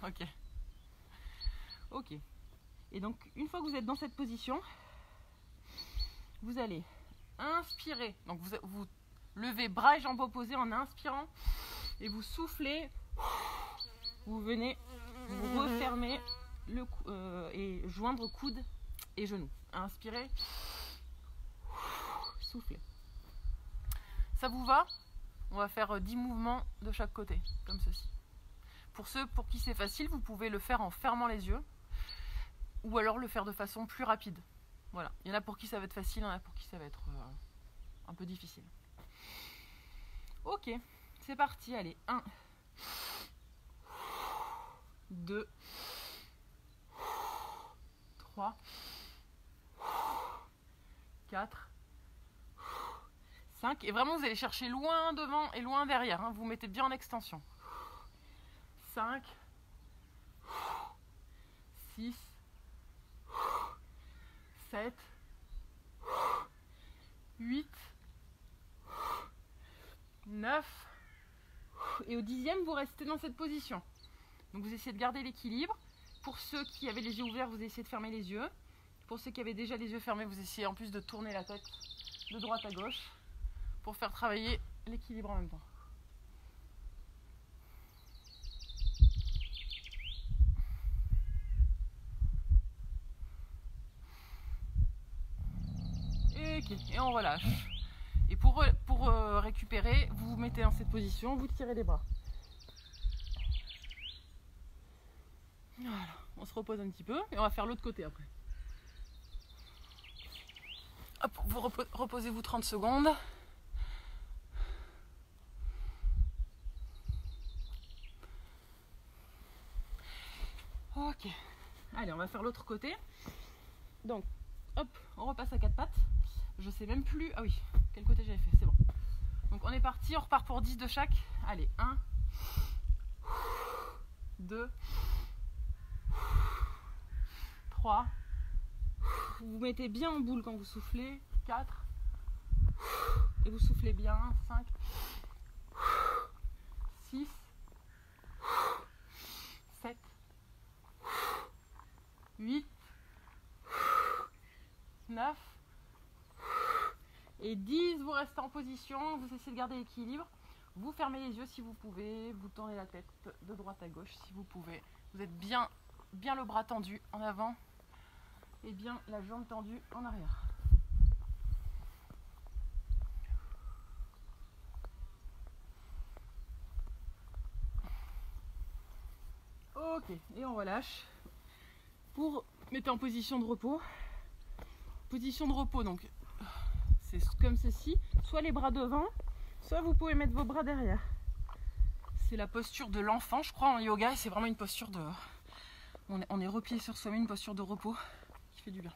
Ok. Ok. Et donc, une fois que vous êtes dans cette position, vous allez inspirer. Donc, vous levez bras et jambes opposés en inspirant. Et vous soufflez. Vous venez vous refermer et joindre coude et genoux. Inspirez. Soufflez. Ça vous va? On va faire 10 mouvements de chaque côté, comme ceci. Pour ceux pour qui c'est facile, vous pouvez le faire en fermant les yeux ou alors le faire de façon plus rapide. Voilà. Il y en a pour qui ça va être facile, il y en a pour qui ça va être un peu difficile. Ok, c'est parti. Allez, 1, 2, 3, 4, 5. Et vraiment, vous allez chercher loin devant et loin derrière. Hein. Vous mettez bien en extension. 5, 6, 7, 8, 9. Et au 10e, vous restez dans cette position. Donc vous essayez de garder l'équilibre. Pour ceux qui avaient les yeux ouverts, vous essayez de fermer les yeux. Pour ceux qui avaient déjà les yeux fermés, vous essayez en plus de tourner la tête de droite à gauche pour faire travailler l'équilibre en même temps. Et on relâche. Et pour récupérer, vous vous mettez dans cette position, vous tirez les bras. Voilà, on se repose un petit peu et on va faire l'autre côté après. Hop, vous reposez-vous 30 secondes. Ok, allez, on va faire l'autre côté. Donc, hop, on repasse à 4 pattes. Je sais même plus, ah oui, quel côté j'avais fait, c'est bon. Donc on est parti, on repart pour 10 de chaque. Allez, 1, 2, 3. Vous vous mettez bien en boule quand vous soufflez. 4. Et vous soufflez bien. 5, 6, 7, 8, 9 et 10. Vous restez en position, vous essayez de garder l'équilibre. Vous fermez les yeux si vous pouvez, vous tournez la tête de droite à gauche si vous pouvez. Vous êtes bien le bras tendu en avant et bien la jambe tendue en arrière. Ok, et on relâche. Pour mettre en position de repos. Position de repos, donc c'est comme ceci. Soit les bras devant, soit vous pouvez mettre vos bras derrière. C'est la posture de l'enfant, je crois, en yoga. Et c'est vraiment une posture de... On est replié sur soi-même, une posture de repos qui fait du bien.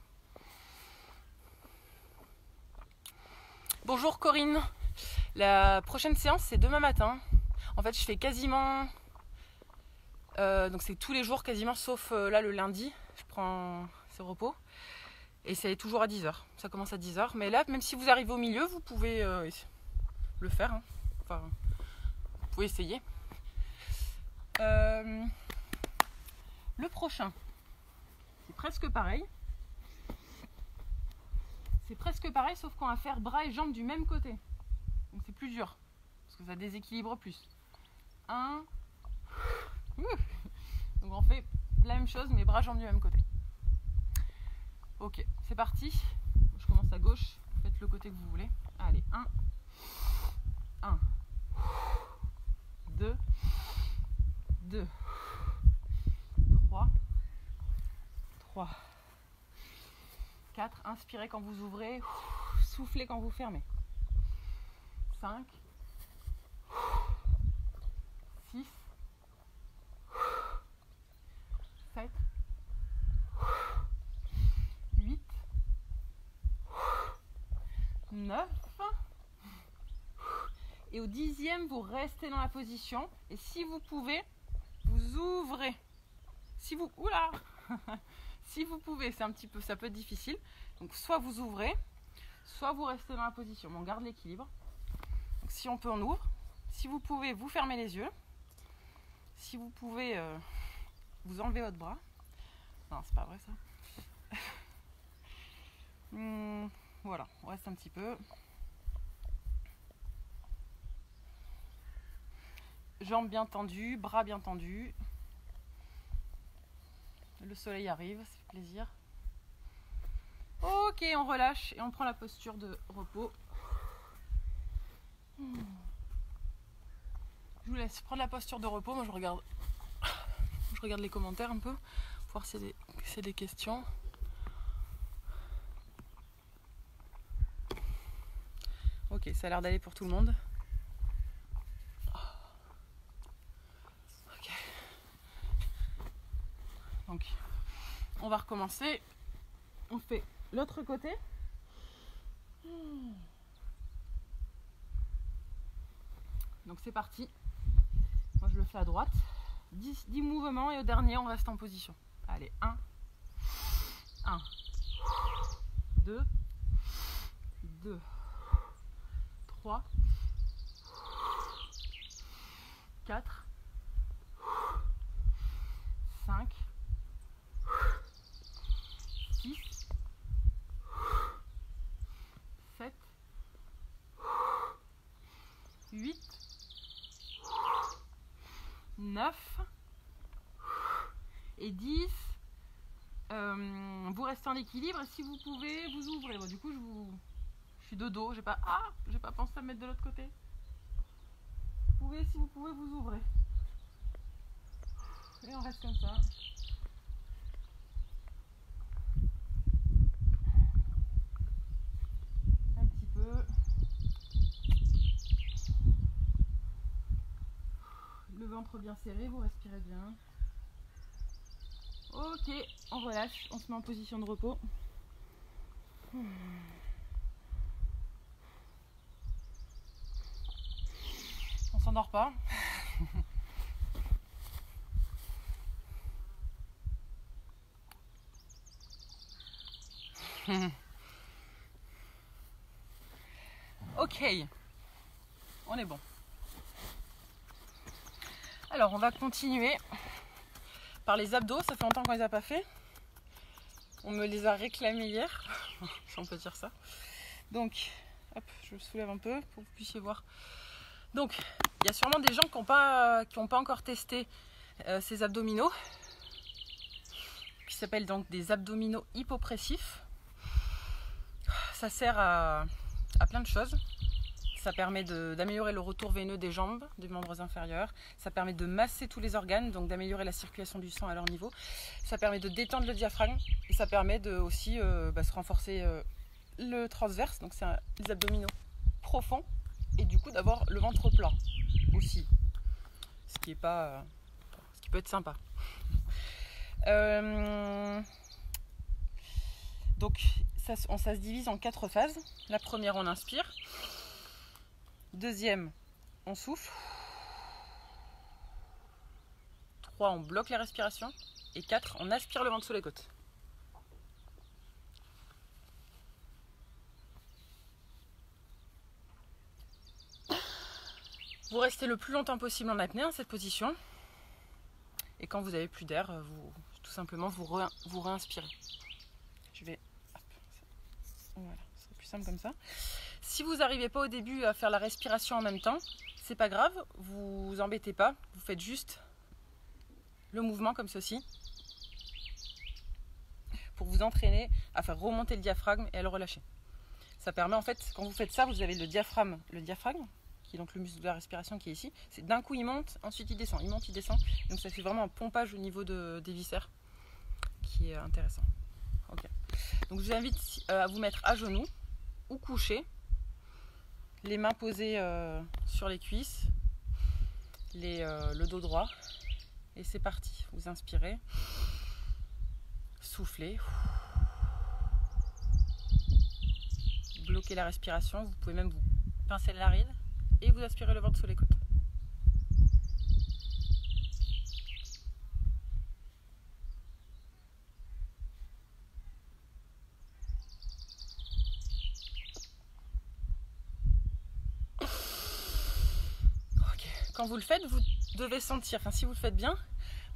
Bonjour Corinne. La prochaine séance, c'est demain matin. En fait, je fais quasiment... donc c'est tous les jours quasiment, sauf là le lundi. Je prends ce repos. Et c'est toujours à 10h. Ça commence à 10h. Mais là, même si vous arrivez au milieu, vous pouvez le faire. Hein. Enfin, vous pouvez essayer. Le prochain, c'est presque pareil. C'est presque pareil, sauf qu'on va faire bras et jambes du même côté. Donc c'est plus dur. Parce que ça déséquilibre plus. 1. Donc on fait la même chose, mais bras jambes du même côté. Ok, c'est parti. Je commence à gauche. Faites le côté que vous voulez. Allez, 1. 1. 2. 2. 3. 3. 4. Inspirez quand vous ouvrez. Soufflez quand vous fermez. 5. 6. 7. 8. 9. Et au 10e, vous restez dans la position. Et si vous pouvez, vous ouvrez. Si vous... Oula Si vous pouvez, c'est un petit peu... Ça peut être difficile. Donc soit vous ouvrez, soit vous restez dans la position. Mais on garde l'équilibre. Donc si on peut, on ouvre. Si vous pouvez, vous fermez les yeux. Si vous pouvez, vous enlevez votre bras. Non, c'est pas vrai ça. Voilà, on reste un petit peu. Jambes bien tendues, bras bien tendus. Le soleil arrive, ça fait plaisir. Ok, on relâche et on prend la posture de repos. Je vous laisse prendre la posture de repos. Moi, je regarde les commentaires un peu pour voir si c'est des questions. Ok, ça a l'air d'aller pour tout le monde. Ok. Donc, on va recommencer. On fait l'autre côté. Donc c'est parti. Moi je le fais à droite. 10 mouvements et au dernier on reste en position. Allez, 1, 2, 3, 4, 5, 6, 7, 8, 9 et 10. Vous restez en équilibre et si vous pouvez, vous ouvrez. Bon, du coup, je suis de dos. J'ai pas pensé à me mettre de l'autre côté. Si vous pouvez, vous ouvrez. Et on reste comme ça. Un petit peu. Le ventre bien serré, vous respirez bien. Ok, on relâche, on se met en position de repos. On s'endort pas. Ok, on est bon. Alors on va continuer par les abdos, ça fait longtemps qu'on les a pas fait. On me les a réclamés hier, si on peut dire ça. Donc, hop, je le soulève un peu pour que vous puissiez voir. Donc, il y a sûrement des gens qui n'ont pas encore testé ces abdominaux, qui s'appellent donc des abdominaux hypopressifs. Ça sert à plein de choses. Ça permet d'améliorer le retour veineux des jambes, des membres inférieurs. Ça permet de masser tous les organes, donc d'améliorer la circulation du sang à leur niveau. Ça permet de détendre le diaphragme et ça permet de aussi se renforcer le transverse, donc c'est les abdominaux profonds et du coup d'avoir le ventre plat aussi, ce qui peut être sympa. Donc ça se divise en 4 phases. La première, on inspire. Deuxième, on souffle. 3, on bloque la respiration. Et 4, on aspire le ventre sous les côtes. Vous restez le plus longtemps possible en apnée, cette position. Et quand vous n'avez plus d'air, tout simplement vous réinspirez. Je vais... Hop, voilà, c'est plus simple comme ça. Si vous n'arrivez pas au début à faire la respiration en même temps, c'est pas grave, vous vous embêtez pas. Vous faites juste le mouvement comme ceci pour vous entraîner à faire remonter le diaphragme et à le relâcher. Ça permet en fait, quand vous faites ça, vous avez le diaphragme qui est donc le muscle de la respiration qui est ici. C'est d'un coup il monte, ensuite il descend, il monte, il descend. Donc ça fait vraiment un pompage au niveau des viscères qui est intéressant. Okay. Donc je vous invite à vous mettre à genoux ou couché, les mains posées sur les cuisses, le dos droit. Et c'est parti. Vous inspirez, soufflez, bloquez la respiration. Vous pouvez même vous pincer la narine et vous aspirez le ventre sous les côtes. Quand vous le faites, vous devez sentir, si vous le faites bien,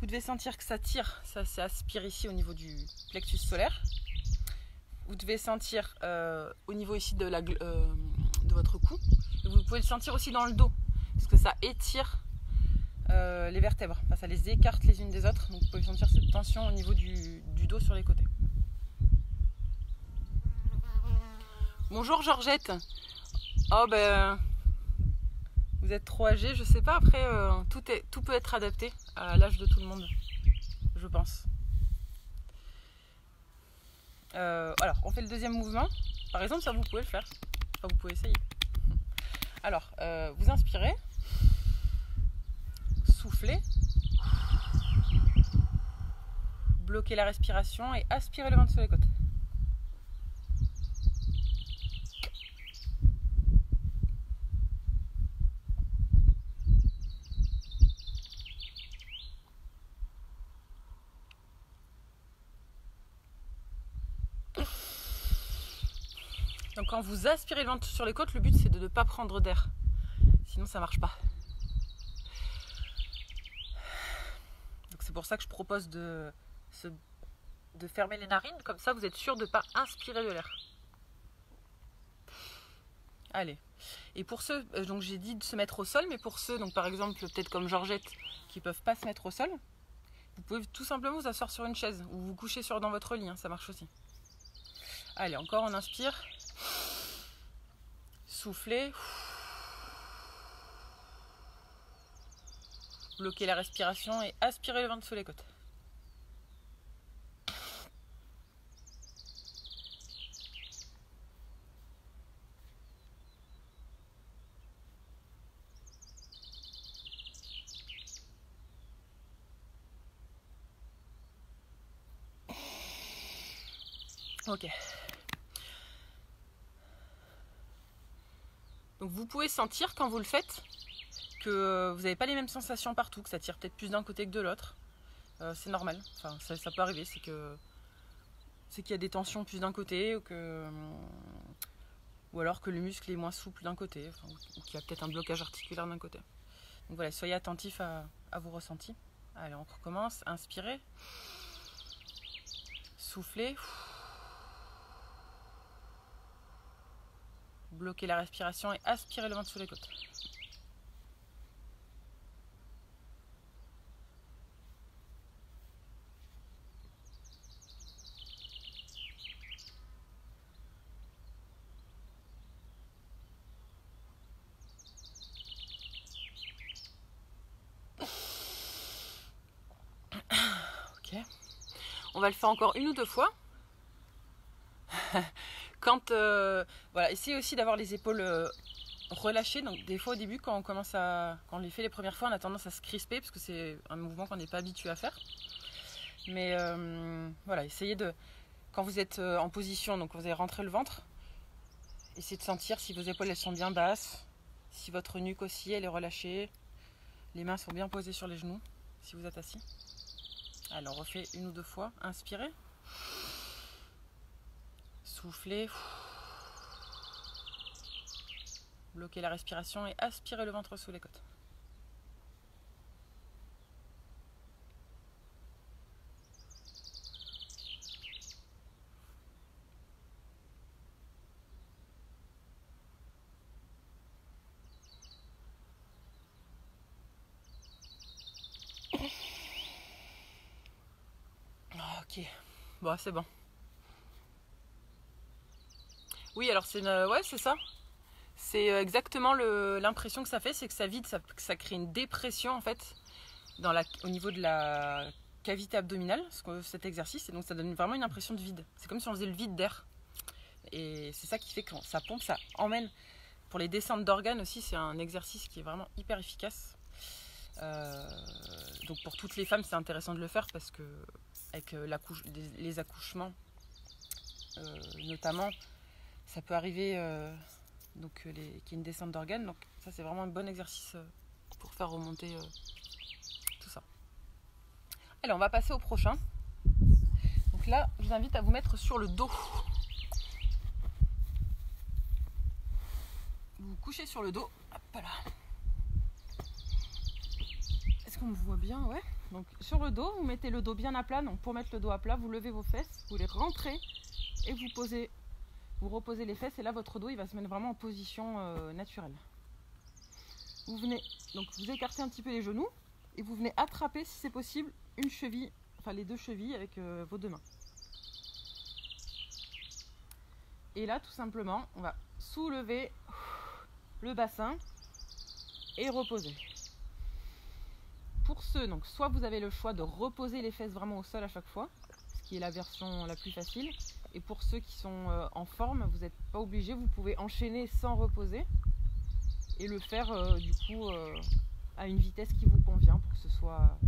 vous devez sentir que ça tire, ça s'aspire ici au niveau du plexus solaire. Vous devez sentir au niveau ici de votre cou. Et vous pouvez le sentir aussi dans le dos, parce que ça étire les vertèbres, ça les écarte les unes des autres. Donc vous pouvez sentir cette tension au niveau du dos sur les côtés. Bonjour Georgette. Oh ben... Vous êtes trop âgé, je sais pas, après tout peut être adapté à l'âge de tout le monde, je pense. Alors, on fait le deuxième mouvement. Par exemple, ça vous pouvez le faire. Enfin, vous pouvez essayer. Alors, vous inspirez, soufflez, bloquez la respiration et aspirez le ventre sur les côtes. Donc quand vous aspirez le ventre sur les côtes, le but c'est de ne pas prendre d'air. Sinon ça marche pas. Donc c'est pour ça que je propose de fermer les narines. Comme ça vous êtes sûr de ne pas inspirer de l'air. Allez. Et pour ceux, donc j'ai dit de se mettre au sol, mais pour ceux, donc par exemple peut-être comme Georgette, qui ne peuvent pas se mettre au sol, vous pouvez tout simplement vous asseoir sur une chaise ou vous coucher dans votre lit, hein, ça marche aussi. Allez, encore on inspire. Soufflez. Bloquez la respiration et aspirez le ventre sous les côtes. Ok. Donc vous pouvez sentir quand vous le faites que vous n'avez pas les mêmes sensations partout, que ça tire peut-être plus d'un côté que de l'autre. C'est normal, enfin ça peut arriver, c'est qu'il y a des tensions plus d'un côté ou alors que le muscle est moins souple d'un côté, enfin, ou qu'il y a peut-être un blocage articulaire d'un côté. Donc voilà, soyez attentifs à vos ressentis. Allez, on recommence, inspirez, soufflez. Bloquez la respiration et aspirez le ventre sous les côtes. Ok. On va le faire encore une ou deux fois. Voilà, essayez aussi d'avoir les épaules relâchées. Donc des fois au début quand on les fait les premières fois, on a tendance à se crisper parce que c'est un mouvement qu'on n'est pas habitué à faire. Mais voilà, essayez quand vous êtes en position, donc vous allez rentrer le ventre, essayez de sentir si vos épaules elles sont bien basses, si votre nuque aussi elle est relâchée, les mains sont bien posées sur les genoux si vous êtes assis. Alors on refait une ou deux fois, inspirez. Soufflez. Bloquez la respiration et aspirez le ventre sous les côtes. Ok, bon c'est bon. Oui, alors ouais, c'est ça. C'est exactement l'impression que ça fait, c'est que ça vide, ça crée une dépression en fait au niveau de la cavité abdominale, cet exercice, et donc ça donne vraiment une impression de vide. C'est comme si on faisait le vide d'air. Et c'est ça qui fait que quand ça pompe, ça emmène. Pour les descentes d'organes aussi, c'est un exercice qui est vraiment hyper efficace. Donc pour toutes les femmes, c'est intéressant de le faire parce que avec les accouchements, notamment, ça peut arriver qu'il y ait une descente d'organes. Donc ça, c'est vraiment un bon exercice pour faire remonter tout ça. Allez, on va passer au prochain. Donc là, je vous invite à vous mettre sur le dos. Vous vous couchez sur le dos. Hop là. Est-ce qu'on me voit bien? Ouais. Donc sur le dos, vous mettez le dos bien à plat. Donc pour mettre le dos à plat, vous levez vos fesses, vous les rentrez et vous reposez les fesses. Et là, votre dos, il va se mettre vraiment en position naturelle. Vous écartez un petit peu les genoux et vous venez attraper, si c'est possible, une cheville, enfin les deux chevilles avec vos deux mains. Et là, tout simplement, on va soulever le bassin et reposer. Pour ceux, donc soit vous avez le choix de reposer les fesses vraiment au sol à chaque fois, ce qui est la version la plus facile. Et pour ceux qui sont en forme, vous n'êtes pas obligé, vous pouvez enchaîner sans reposer et le faire à une vitesse qui vous convient pour que ce soit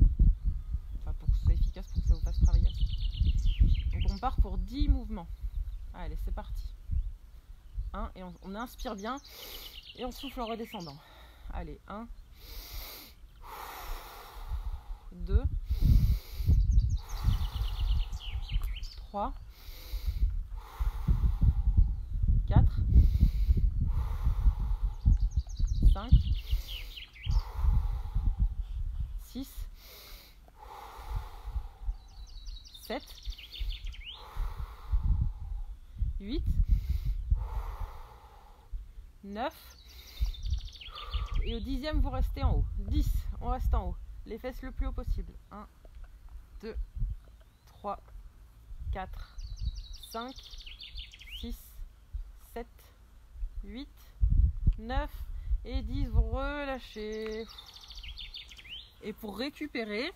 efficace, pour que ça vous fasse travailler assez. Donc on part pour 10 mouvements. Allez, c'est parti. Et on inspire bien et on souffle en redescendant. Allez, 1, 2, 3, 4, 7, 8, 9, et au 10e vous restez en haut. 10, on reste en haut. Les fesses le plus haut possible. 1, 2, 3, 4, 5, 6, 7, 8, 9 et 10. Vous relâchez. Et pour récupérer,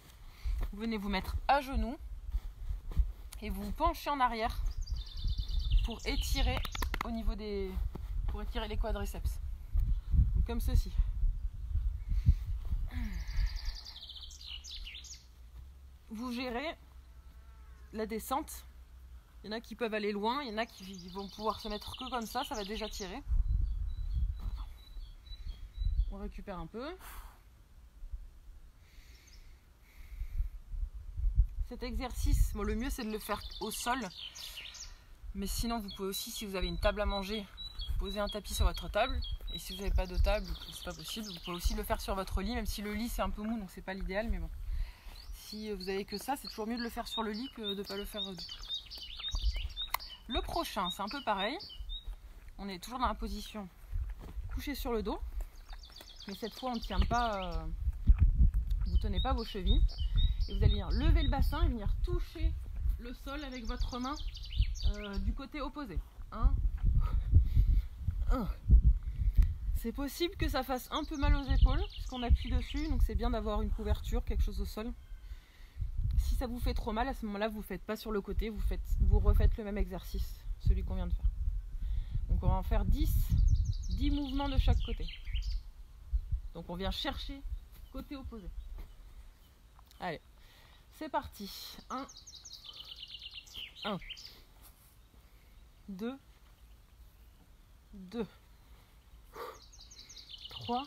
vous venez vous mettre à genoux et vous vous penchez en arrière pour étirer au niveau des... pour étirer les quadriceps. Donc comme ceci. Vous gérez la descente. Il y en a qui peuvent aller loin, il y en a qui vont pouvoir se mettre que comme ça va déjà tirer. On récupère un peu. Cet exercice, bon, le mieux c'est de le faire au sol. Mais sinon vous pouvez aussi, si vous avez une table à manger, poser un tapis sur votre table. Et si vous n'avez pas de table, c'est pas possible, vous pouvez aussi le faire sur votre lit, même si le lit c'est un peu mou, donc c'est pas l'idéal, mais bon. Si vous avez que ça, c'est toujours mieux de le faire sur le lit que de ne pas le faire du tout. Le prochain, c'est un peu pareil. On est toujours dans la position couché sur le dos, mais cette fois on ne tient pas, vous ne tenez pas vos chevilles. Et vous allez venir lever le bassin et venir toucher le sol avec votre main du côté opposé. 1. C'est possible que ça fasse un peu mal aux épaules, puisqu'on appuie dessus, donc c'est bien d'avoir une couverture, quelque chose au sol. Si ça vous fait trop mal, à ce moment-là, vous ne faites pas sur le côté, vous refaites le même exercice, celui qu'on vient de faire. Donc on va en faire 10 mouvements de chaque côté. Donc on vient chercher côté opposé. Allez, c'est parti. 1, 2, 2, 3,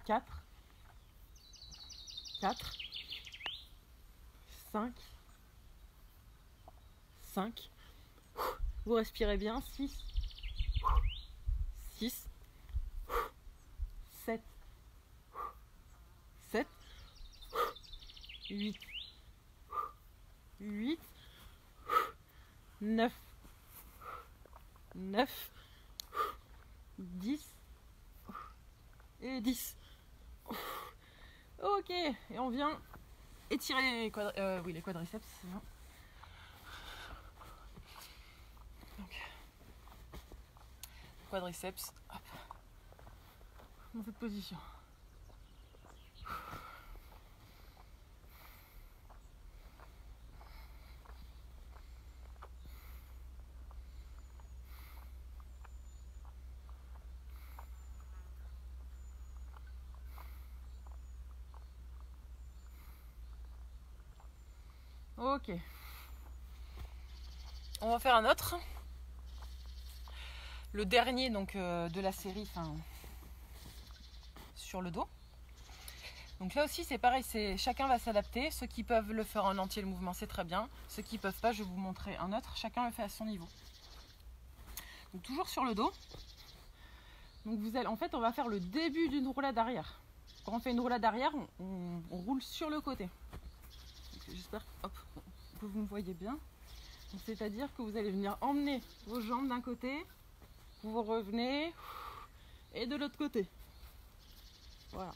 4, 5. Vous respirez bien. 6, 7, 8, 9, 10 et 10. Ok, et on vient étirer les quadriceps. Donc, quadriceps, hop, dans cette position. Ok. On va faire un autre. Le dernier donc de la série, sur le dos. Donc là aussi c'est pareil, chacun va s'adapter. Ceux qui peuvent le faire en entier le mouvement, c'est très bien. Ceux qui ne peuvent pas, je vais vous montrer un autre. Chacun le fait à son niveau. Donc toujours sur le dos. Donc en fait on va faire le début d'une roulade arrière. Quand on fait une roulade arrière, on roule sur le côté. J'espère que vous me voyez bien. C'est-à-dire que vous allez venir emmener vos jambes d'un côté, vous revenez, et de l'autre côté. Voilà.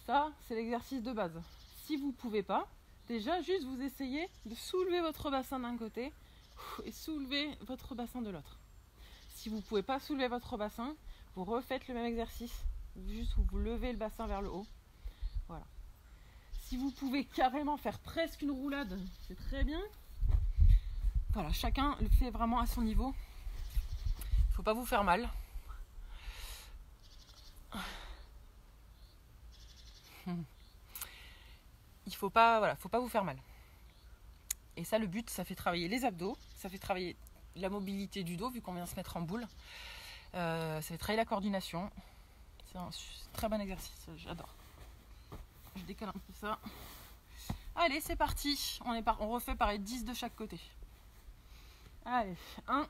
Ça, c'est l'exercice de base. Si vous ne pouvez pas, déjà, juste vous essayez de soulever votre bassin d'un côté et soulever votre bassin de l'autre. Si vous ne pouvez pas soulever votre bassin, vous refaites le même exercice. Juste vous levez le bassin vers le haut. Voilà. Si vous pouvez carrément faire presque une roulade, c'est très bien. Voilà, chacun le fait vraiment à son niveau. Il ne faut pas vous faire mal. Il faut pas vous faire mal. Et ça, le but, ça fait travailler les abdos, ça fait travailler la mobilité du dos, vu qu'on vient se mettre en boule. Ça fait travailler la coordination. C'est un très bon exercice, j'adore. Je décale un peu ça. Allez, c'est parti. On refait pareil, 10 de chaque côté. Allez, 1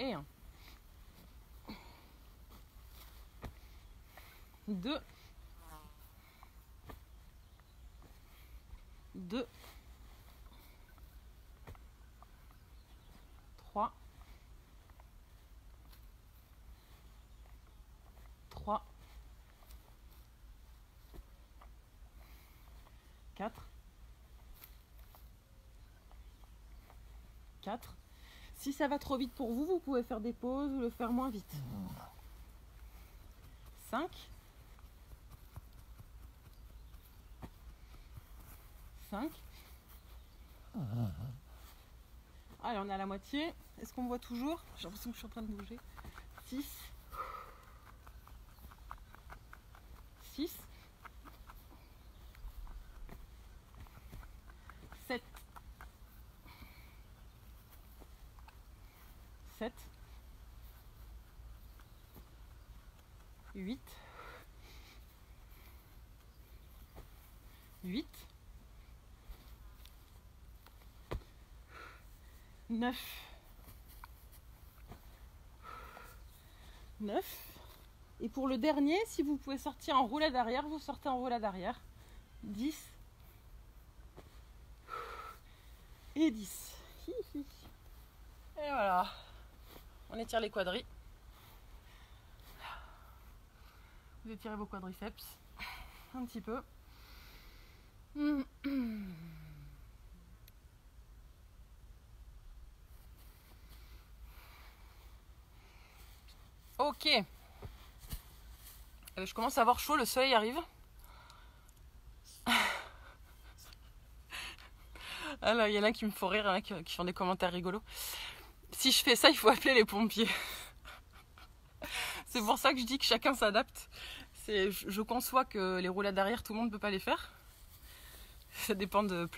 et 1. 2, 2, 3, 3, 4, 4. Si ça va trop vite pour vous, vous pouvez faire des pauses ou le faire moins vite. 5, 5. Allez, on est à la moitié. Est-ce qu'on me voit toujours? J'ai l'impression que je suis en train de bouger. 6, 6, 7, 7, 8, 8, 9, 9. Et pour le dernier, si vous pouvez sortir en roulade arrière, vous sortez en roulade arrière. 10 et 10. Et voilà. On étire les quadris. Vous étirez vos quadriceps un petit peu. Ok. Je commence à avoir chaud, le soleil arrive. Ah là, il y en a qui me font rire, il y en a qui font des commentaires rigolos. Si je fais ça, il faut appeler les pompiers. C'est pour ça que je dis que chacun s'adapte. Je conçois que les roulades arrière, tout le monde ne peut pas les faire. Ça dépend de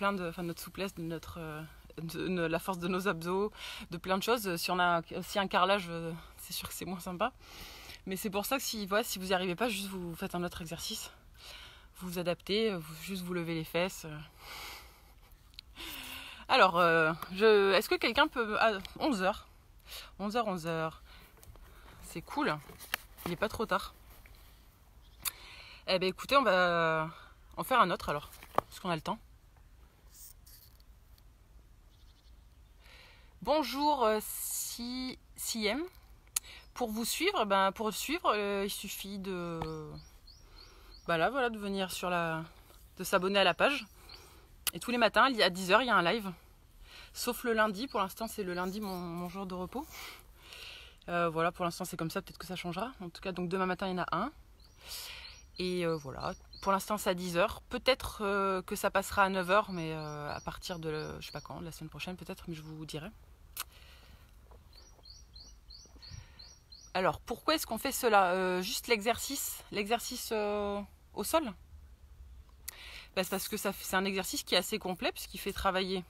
notre souplesse, de la force de nos abdos, de plein de choses. Si on a aussi un carrelage, c'est sûr que c'est moins sympa. Mais c'est pour ça que si vous n'y arrivez pas, juste vous faites un autre exercice. Vous vous adaptez, juste vous levez les fesses. Alors, est-ce que quelqu'un peut... 11h. 11h. C'est cool. Il n'est pas trop tard. Eh bien écoutez, on va en faire un autre alors. Parce qu'on a le temps. Bonjour CM. Pour vous suivre, il suffit de... de venir de s'abonner à la page. Et tous les matins, à 10h, il y a un live. Sauf le lundi. Pour l'instant, c'est le lundi mon jour de repos. Voilà, pour l'instant, c'est comme ça. Peut-être que ça changera. En tout cas, donc demain matin, il y en a un. Et voilà. Pour l'instant, c'est à 10h. Peut-être que ça passera à 9h, mais à partir de, je sais pas quand, la semaine prochaine peut-être, mais je vous dirai. Alors, pourquoi est-ce qu'on fait cela? Juste l'exercice au sol? C'est parce que c'est un exercice qui est assez complet puisqu'il fait travailler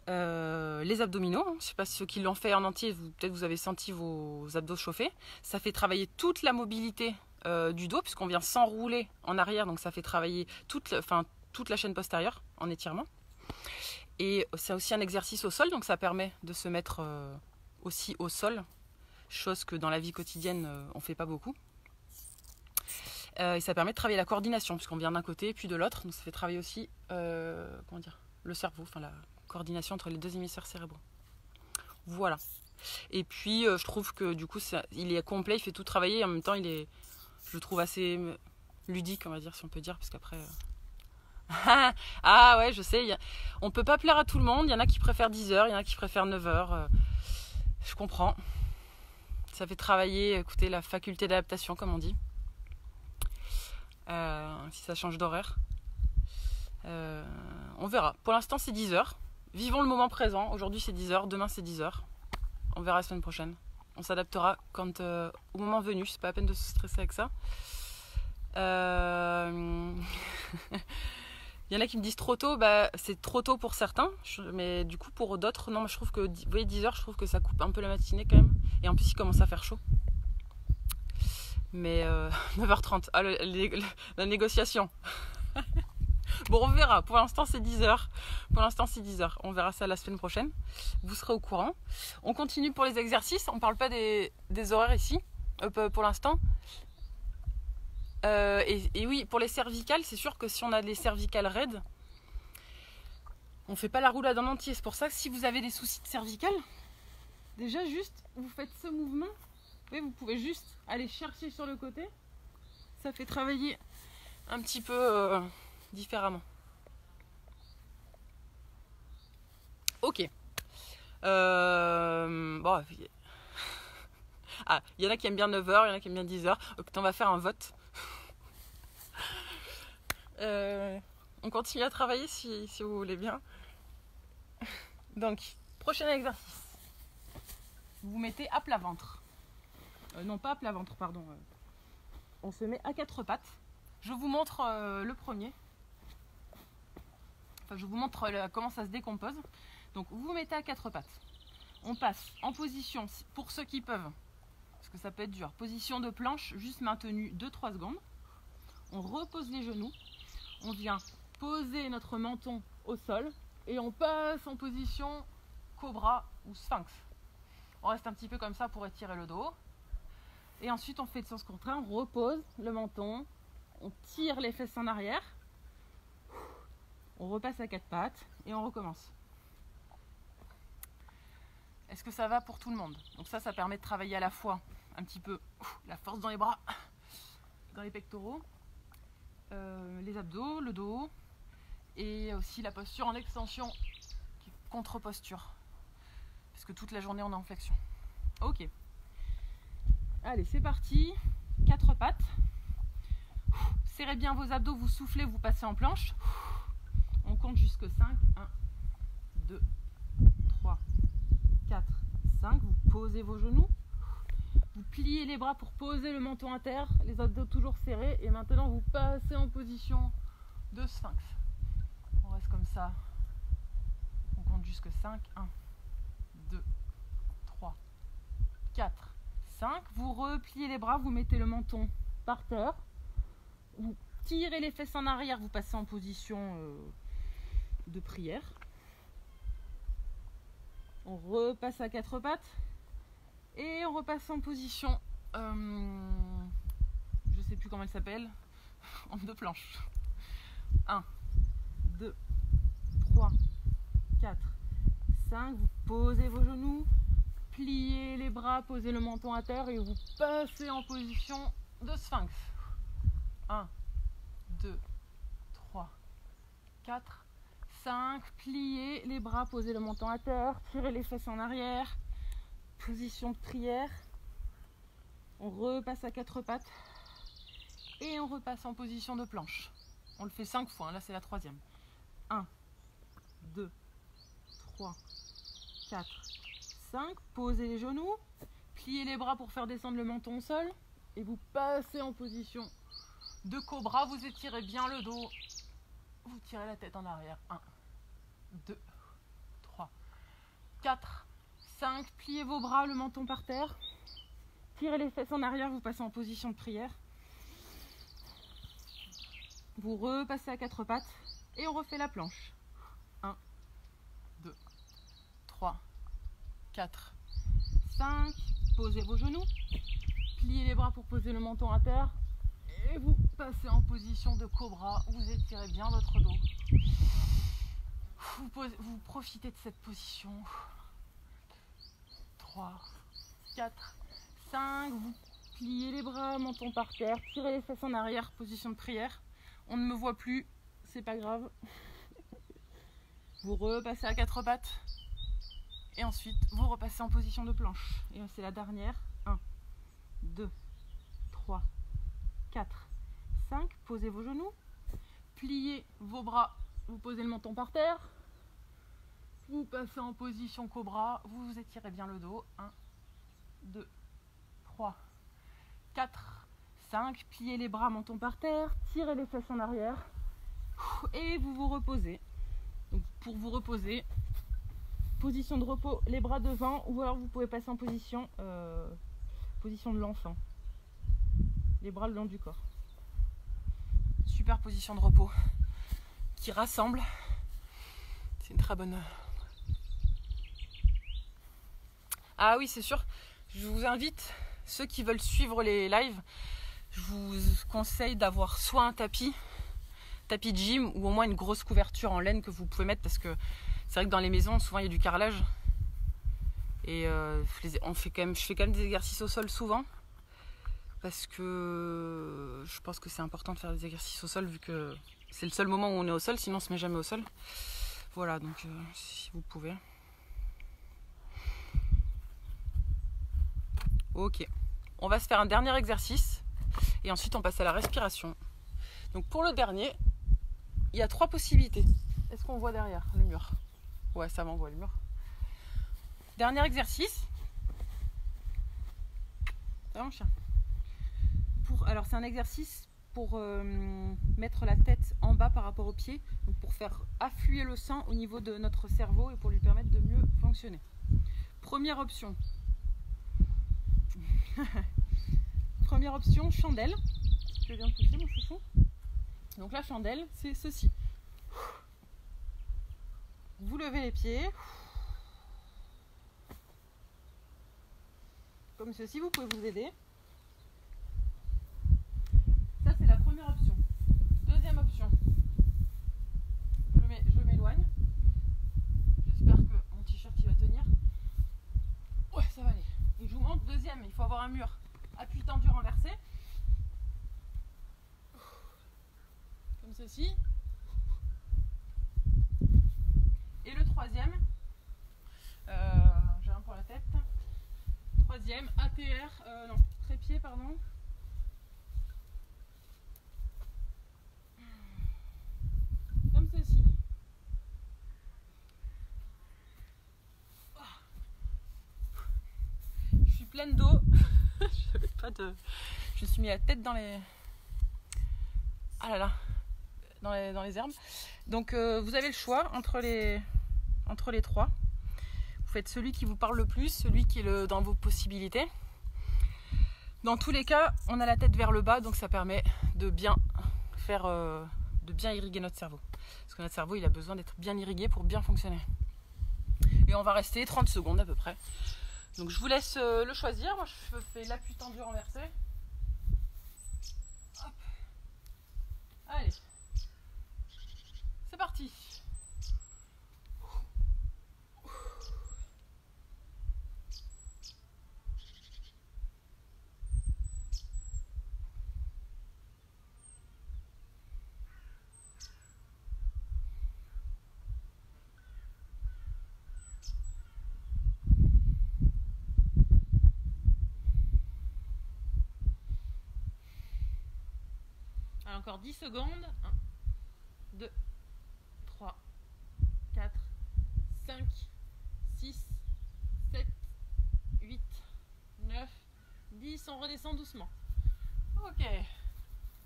les abdominaux. Je ne sais pas si ceux qui l'ont fait en entier, peut-être vous avez senti vos abdos chauffer. Ça fait travailler toute la mobilité du dos puisqu'on vient s'enrouler en arrière, donc ça fait travailler toute la chaîne postérieure en étirement. Et c'est aussi un exercice au sol, donc ça permet de se mettre aussi au sol, chose que dans la vie quotidienne on ne fait pas beaucoup. Et ça permet de travailler la coordination, puisqu'on vient d'un côté puis de l'autre. Donc ça fait travailler aussi le cerveau, la coordination entre les deux hémisphères cérébraux. Voilà. Et puis je trouve que du coup il est complet, il fait tout travailler. Et en même temps je le trouve assez ludique, on va dire, si on peut dire, parce qu'après... Ah ouais, je sais, on peut pas plaire à tout le monde. Il y en a qui préfèrent 10h, il y en a qui préfèrent 9h. Je comprends. Ça fait travailler, écoutez, la faculté d'adaptation, comme on dit. Si ça change d'horaire, on verra. Pour l'instant c'est 10h. Vivons le moment présent. Aujourd'hui c'est 10h, demain c'est 10h. On verra la semaine prochaine. On s'adaptera quand au moment venu. C'est pas la peine de se stresser avec ça. Il y en a qui me disent trop tôt. C'est trop tôt pour certains, mais du coup pour d'autres non. Je trouve que, vous voyez, 10h, je trouve que ça coupe un peu la matinée quand même. Et en plus il commence à faire chaud. Mais 9h30, la négociation. Bon, on verra. Pour l'instant, c'est 10h. On verra ça la semaine prochaine. Vous serez au courant. On continue pour les exercices. On ne parle pas des horaires ici, pour l'instant. Et oui, pour les cervicales, c'est sûr que si on a des cervicales raides, on ne fait pas la roulade en entier. C'est pour ça que si vous avez des soucis de cervicales, déjà juste, vous faites ce mouvement. Vous pouvez juste aller chercher sur le côté. Ça fait travailler un petit peu différemment. Ok. Bon. Ah, il y en a qui aiment bien 9h, il y en a qui aiment bien 10h. Donc on va faire un vote. On continue à travailler si vous voulez bien. Donc, prochain exercice. Vous mettez à plat ventre. Non, pas à plat ventre, pardon. On se met à 4 pattes. Je vous montre le premier. Enfin, je vous montre comment ça se décompose. Donc, vous vous mettez à 4 pattes. On passe en position, pour ceux qui peuvent, parce que ça peut être dur, position de planche, juste maintenue 2-3 secondes. On repose les genoux. On vient poser notre menton au sol. Et on passe en position cobra ou sphinx. On reste un petit peu comme ça pour étirer le dos. Et ensuite, on fait le sens contraire. On repose le menton. On tire les fesses en arrière. On repasse à 4 pattes. Et on recommence. Est-ce que ça va pour tout le monde? Donc ça permet de travailler à la fois un petit peu la force dans les bras, dans les pectoraux, les abdos, le dos. Et aussi la posture en extension, qui est contre-posture. Parce que toute la journée, on est en flexion. Ok. Allez, c'est parti. 4 pattes. Serrez bien vos abdos, vous soufflez, vous passez en planche. On compte jusque 5. 1, 2, 3, 4, 5. Vous posez vos genoux. Vous pliez les bras pour poser le menton à terre. Les abdos toujours serrés. Et maintenant, vous passez en position de sphinx. On reste comme ça. On compte jusque 5. 1, 2, 3, 4, 5. Vous repliez les bras, vous mettez le menton par terre. Vous tirez les fesses en arrière, vous passez en position de prière. On repasse à 4 pattes. Et on repasse en position, je sais plus comment elle s'appelle, en 2 planches. 1, 2, 3, 4, 5. Vous posez vos genoux, pliez les bras, posez le menton à terre et vous passez en position de sphinx. 1, 2, 3, 4, 5. Pliez les bras, posez le menton à terre, tirez les fesses en arrière. Position de prière. On repasse à 4 pattes. Et on repasse en position de planche. On le fait 5 fois, là c'est la 3e. 1, 2, 3, 4, 5. Posez les genoux. Pliez les bras pour faire descendre le menton au sol. Et vous passez en position de cobra. Vous étirez bien le dos. Vous tirez la tête en arrière. 1, 2, 3, 4, 5. Pliez vos bras, le menton par terre. Tirez les fesses en arrière, vous passez en position de prière. Vous repassez à 4 pattes et on refait la planche. 1, 2, 3, 4, 5. Posez vos genoux. Pliez les bras pour poser le menton à terre. Et vous passez en position de cobra. Vous étirez bien votre dos. Vous profitez de cette position. 3, 4, 5. Vous pliez les bras, menton par terre. Tirez les fesses en arrière, position de prière. On ne me voit plus, c'est pas grave. Vous repassez à 4 pattes. Et ensuite, vous repassez en position de planche. Et c'est la dernière. 1, 2, 3, 4, 5. Posez vos genoux. Pliez vos bras. Vous posez le menton par terre. Vous passez en position cobra. Vous étirez bien le dos. 1, 2, 3, 4, 5. Pliez les bras, menton par terre. Tirez les fesses en arrière. Et vous vous reposez. Donc pour vous reposer, position de repos, les bras devant. Ou alors vous pouvez passer en position de l'enfant. Les bras le long du corps. Super position de repos qui rassemble. C'est une très bonne... Ah oui, c'est sûr. Je vous invite, ceux qui veulent suivre les lives, je vous conseille d'avoir soit un tapis de gym ou au moins une grosse couverture en laine que vous pouvez mettre, parce que c'est vrai que dans les maisons souvent il y a du carrelage et je fais quand même des exercices au sol souvent, parce que je pense que c'est important de faire des exercices au sol vu que c'est le seul moment où on est au sol, sinon on se met jamais au sol. Voilà, donc si vous pouvez. Ok, on va se faire un dernier exercice et ensuite on passe à la respiration. Donc pour le dernier, il y a 3 possibilités. Est-ce qu'on voit derrière le mur? Ouais, ça m'envoie le mur. Dernier exercice. Ça va mon chien? Alors c'est un exercice pour mettre la tête en bas par rapport aux pieds, donc pour faire affluer le sang au niveau de notre cerveau et pour lui permettre de mieux fonctionner. Première option. Première option, chandelle. Je viens de pousser mon chouchou. Donc la chandelle, c'est ceci. Vous levez les pieds. Comme ceci, vous pouvez vous aider. Ça, c'est la première option. Deuxième option. Je m'éloigne. J'espère que mon t-shirt il va tenir. Ouais, ça va aller. Et je vous montre. Deuxième, il faut avoir un mur. Appui tendu renversé. Comme ceci. Et le troisième, j'ai un pour la tête. Troisième, ATR, non, trépied, pardon. Comme ceci. Je suis pleine d'eau. Je me suis mis la tête dans les... Ah là là, dans les herbes. Donc vous avez le choix entre les 3. Vous faites celui qui vous parle le plus, celui qui est dans vos possibilités. Dans tous les cas, on a la tête vers le bas, donc ça permet de bien irriguer notre cerveau. Parce que notre cerveau, il a besoin d'être bien irrigué pour bien fonctionner. Et on va rester 30 secondes à peu près. Donc je vous laisse le choisir. Moi, je fais l'appui tendu renversé. Hop. Allez. C'est parti. Alors encore 10 secondes. 1, 2, 3, 4, 5, 6, 7, 8, 9, 10. On redescend doucement. Ok.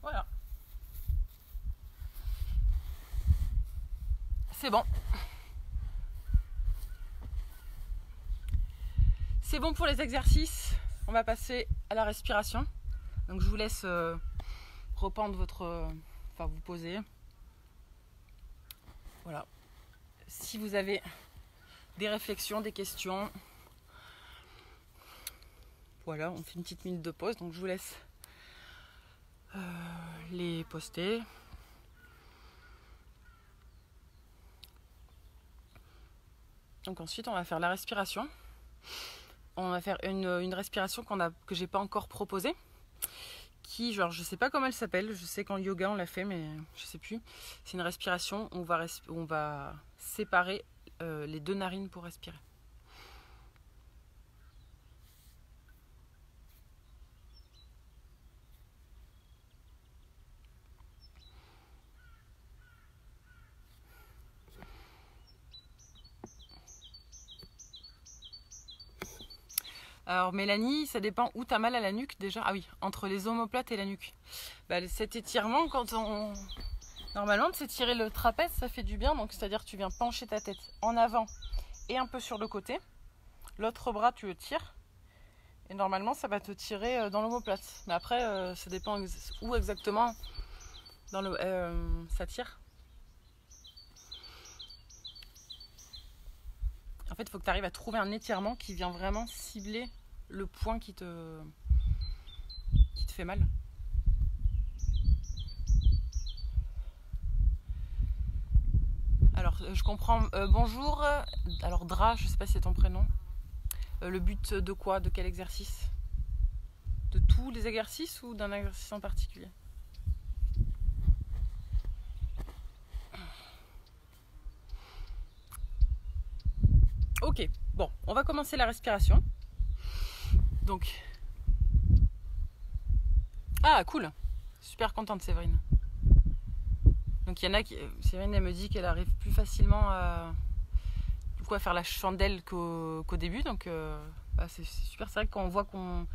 Voilà. C'est bon. C'est bon pour les exercices. On va passer à la respiration. Donc je vous laisse reprendre vous poser. Voilà. Si vous avez des réflexions, des questions, voilà, on fait une petite minute de pause. Donc je vous laisse les poster. Donc ensuite on va faire la respiration. On va faire une respiration que j'ai pas encore proposée. Qui, genre, je sais pas comment elle s'appelle. Je sais qu'en yoga on l'a fait, mais je sais plus. C'est une respiration où on va séparer les 2 narines pour respirer. Alors Mélanie, ça dépend où tu as mal à la nuque déjà. Ah oui, entre les omoplates et la nuque. Cet étirement, normalement, de s'étirer le trapèze, ça fait du bien. Donc c'est-à-dire que tu viens pencher ta tête en avant et un peu sur le côté. L'autre bras, tu le tires. Et normalement, ça va te tirer dans l'omoplate. Mais après, ça dépend où exactement ça tire. En fait, il faut que tu arrives à trouver un étirement qui vient vraiment cibler le point qui te fait mal. je comprends. Bonjour. Alors Dra, je sais pas si c'est ton prénom. Le but de quoi? De quel exercice? De tous les exercices ou d'un exercice en particulier? Ok, bon, on va commencer la respiration. Donc... Ah, cool. Super contente, Séverine. Donc il y en a qui... Séverine, elle me dit qu'elle arrive plus facilement à faire la chandelle qu'au début. Donc c'est super. C'est vrai que quand on voit qu'on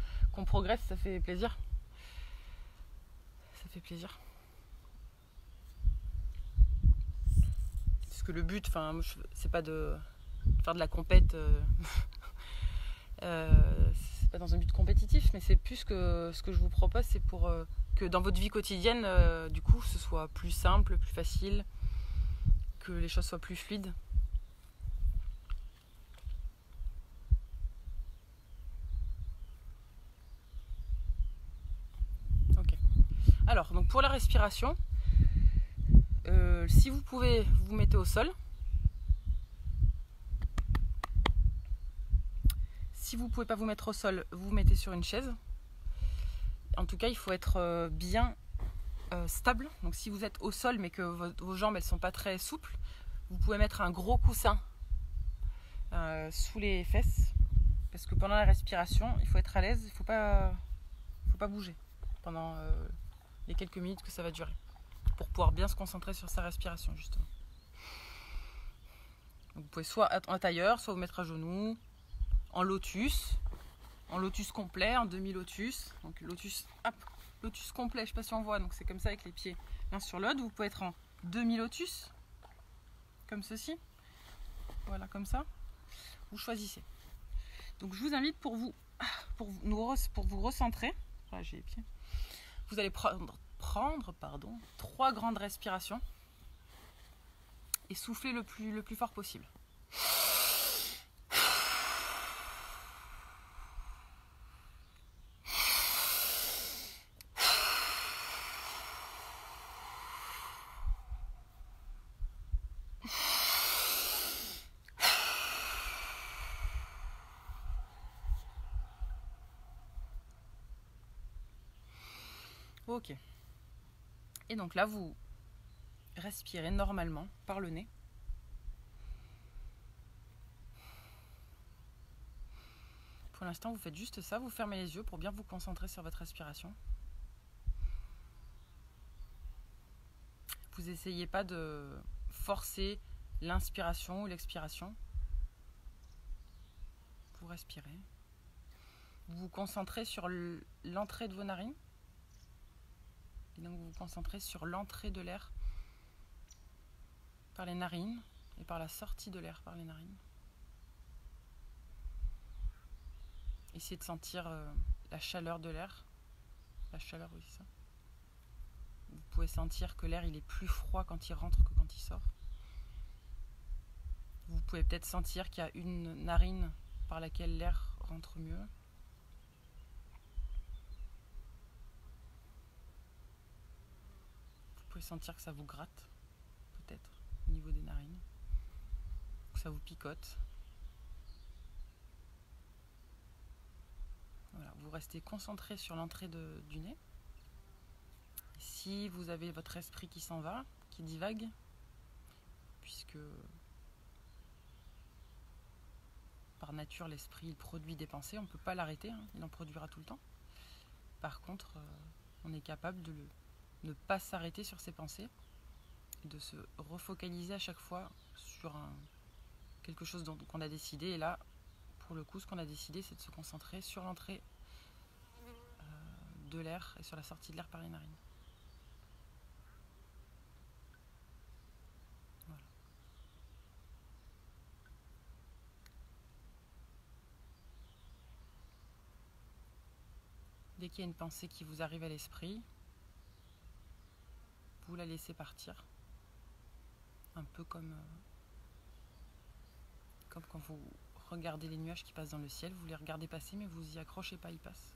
progresse, ça fait plaisir. Ça fait plaisir. Parce que le but, c'est pas de faire de la compète. C'est pas dans un but compétitif, mais c'est plus que ce que je vous propose, c'est pour que dans votre vie quotidienne, du coup, ce soit plus simple, plus facile, que les choses soient plus fluides. Ok. Alors, donc pour la respiration, si vous pouvez, vous mettez au sol. Si vous ne pouvez pas vous mettre au sol, vous vous mettez sur une chaise. En tout cas, il faut être bien stable. Donc si vous êtes au sol mais que vos jambes elles sont pas très souples, vous pouvez mettre un gros coussin sous les fesses. Parce que pendant la respiration, il faut être à l'aise, il ne faut pas bouger pendant les quelques minutes que ça va durer. Pour pouvoir bien se concentrer sur sa respiration justement. Donc vous pouvez soit en tailleur, soit vous mettre à genoux, en lotus complet, en demi-lotus. Donc lotus complet, je ne sais pas si on voit, donc c'est comme ça avec les pieds l'un sur l'autre. Vous pouvez être en demi-lotus, comme ceci. Voilà, comme ça. Vous choisissez. Donc je vous invite pour vous recentrer. Voilà, j'ai les pieds. Vous allez prendre 3 grandes respirations et souffler le plus fort possible. Ok. Et donc là, vous respirez normalement par le nez. Pour l'instant, vous faites juste ça. Vous fermez les yeux pour bien vous concentrer sur votre respiration. Vous n'essayez pas de forcer l'inspiration ou l'expiration. Vous respirez. Vous vous concentrez sur l'entrée de vos narines. Et donc vous vous concentrez sur l'entrée de l'air par les narines et par la sortie de l'air par les narines. Essayez de sentir la chaleur de l'air. La chaleur, oui, c'est ça. Vous pouvez sentir que l'air il est plus froid quand il rentre que quand il sort. Vous pouvez peut-être sentir qu'il y a une narine par laquelle l'air rentre mieux. Vous pouvez sentir que ça vous gratte, peut-être, au niveau des narines. Que ça vous picote. Voilà, vous restez concentré sur l'entrée du nez. Et si vous avez votre esprit qui s'en va, qui divague, puisque par nature l'esprit il produit des pensées, on ne peut pas l'arrêter, il en produira tout le temps. Par contre, on est capable de ne pas s'arrêter sur ses pensées, de se refocaliser à chaque fois sur quelque chose qu'on a décidé. Et là, pour le coup, ce qu'on a décidé, c'est de se concentrer sur l'entrée de l'air et sur la sortie de l'air par les narines. Voilà. Dès qu'il y a une pensée qui vous arrive à l'esprit, vous la laissez partir. Un peu comme quand vous regardez les nuages qui passent dans le ciel, vous les regardez passer mais vous y accrochez pas, ils passent.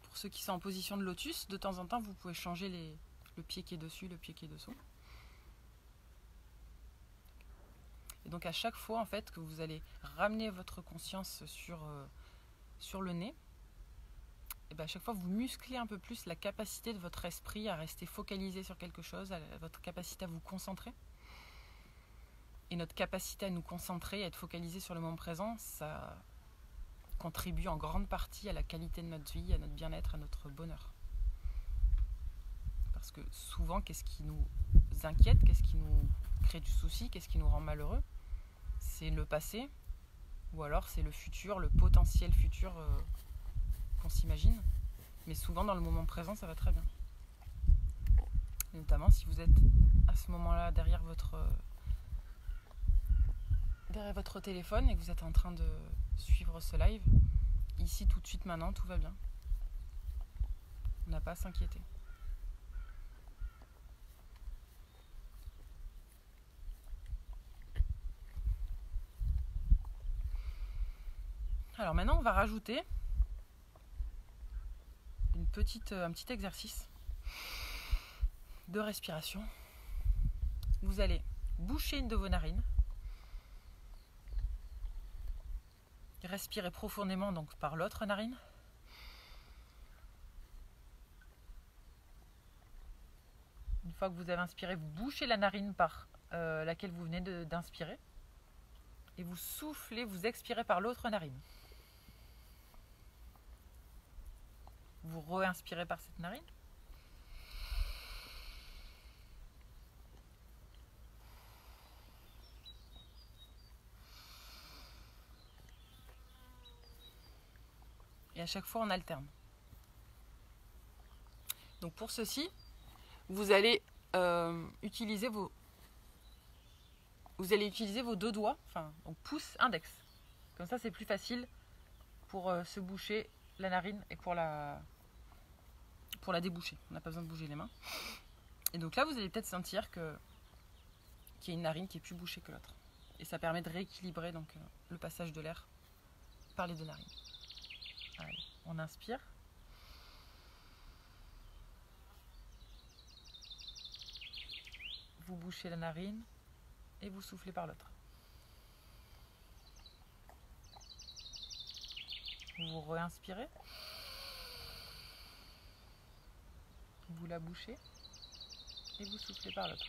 Pour ceux qui sont en position de lotus, de temps en temps, vous pouvez changer le pied qui est dessus, le pied qui est dessous. Et donc à chaque fois en fait que vous allez ramener votre conscience sur le nez, et bien à chaque fois vous musclez un peu plus la capacité de votre esprit à rester focalisé sur quelque chose, votre capacité à vous concentrer. Et notre capacité à nous concentrer, à être focalisé sur le moment présent, ça contribue en grande partie à la qualité de notre vie, à notre bien-être, à notre bonheur. Parce que souvent, qu'est-ce qui nous inquiète, qu'est-ce qui nous crée du souci, qu'est-ce qui nous rend malheureux? C'est le passé, ou alors c'est le futur, le potentiel futur qu'on s'imagine. Mais souvent, dans le moment présent, ça va très bien. Et notamment si vous êtes à ce moment-là derrière votre téléphone et que vous êtes en train de suivre ce live, ici tout de suite maintenant, tout va bien. On n'a pas à s'inquiéter. Alors maintenant on va rajouter un petit exercice de respiration. Vous allez boucher une de vos narines, respirer profondément donc par l'autre narine. Une fois que vous avez inspiré, vous bouchez la narine par laquelle vous venez d'inspirer et vous soufflez, vous expirez par l'autre narine. Vous re-inspirez par cette narine. Et à chaque fois, on alterne. Donc pour ceci, vous allez utiliser vos deux doigts, donc pouce, index. Comme ça, c'est plus facile pour se boucher la narine et pour la déboucher. On n'a pas besoin de bouger les mains. Et donc là, vous allez peut-être sentir qu'il y a une narine qui est plus bouchée que l'autre. Et ça permet de rééquilibrer donc, le passage de l'air par les deux narines. Allez, on inspire. Vous bouchez la narine et vous soufflez par l'autre. Vous réinspirez. Vous la bouchez et vous soufflez par l'autre.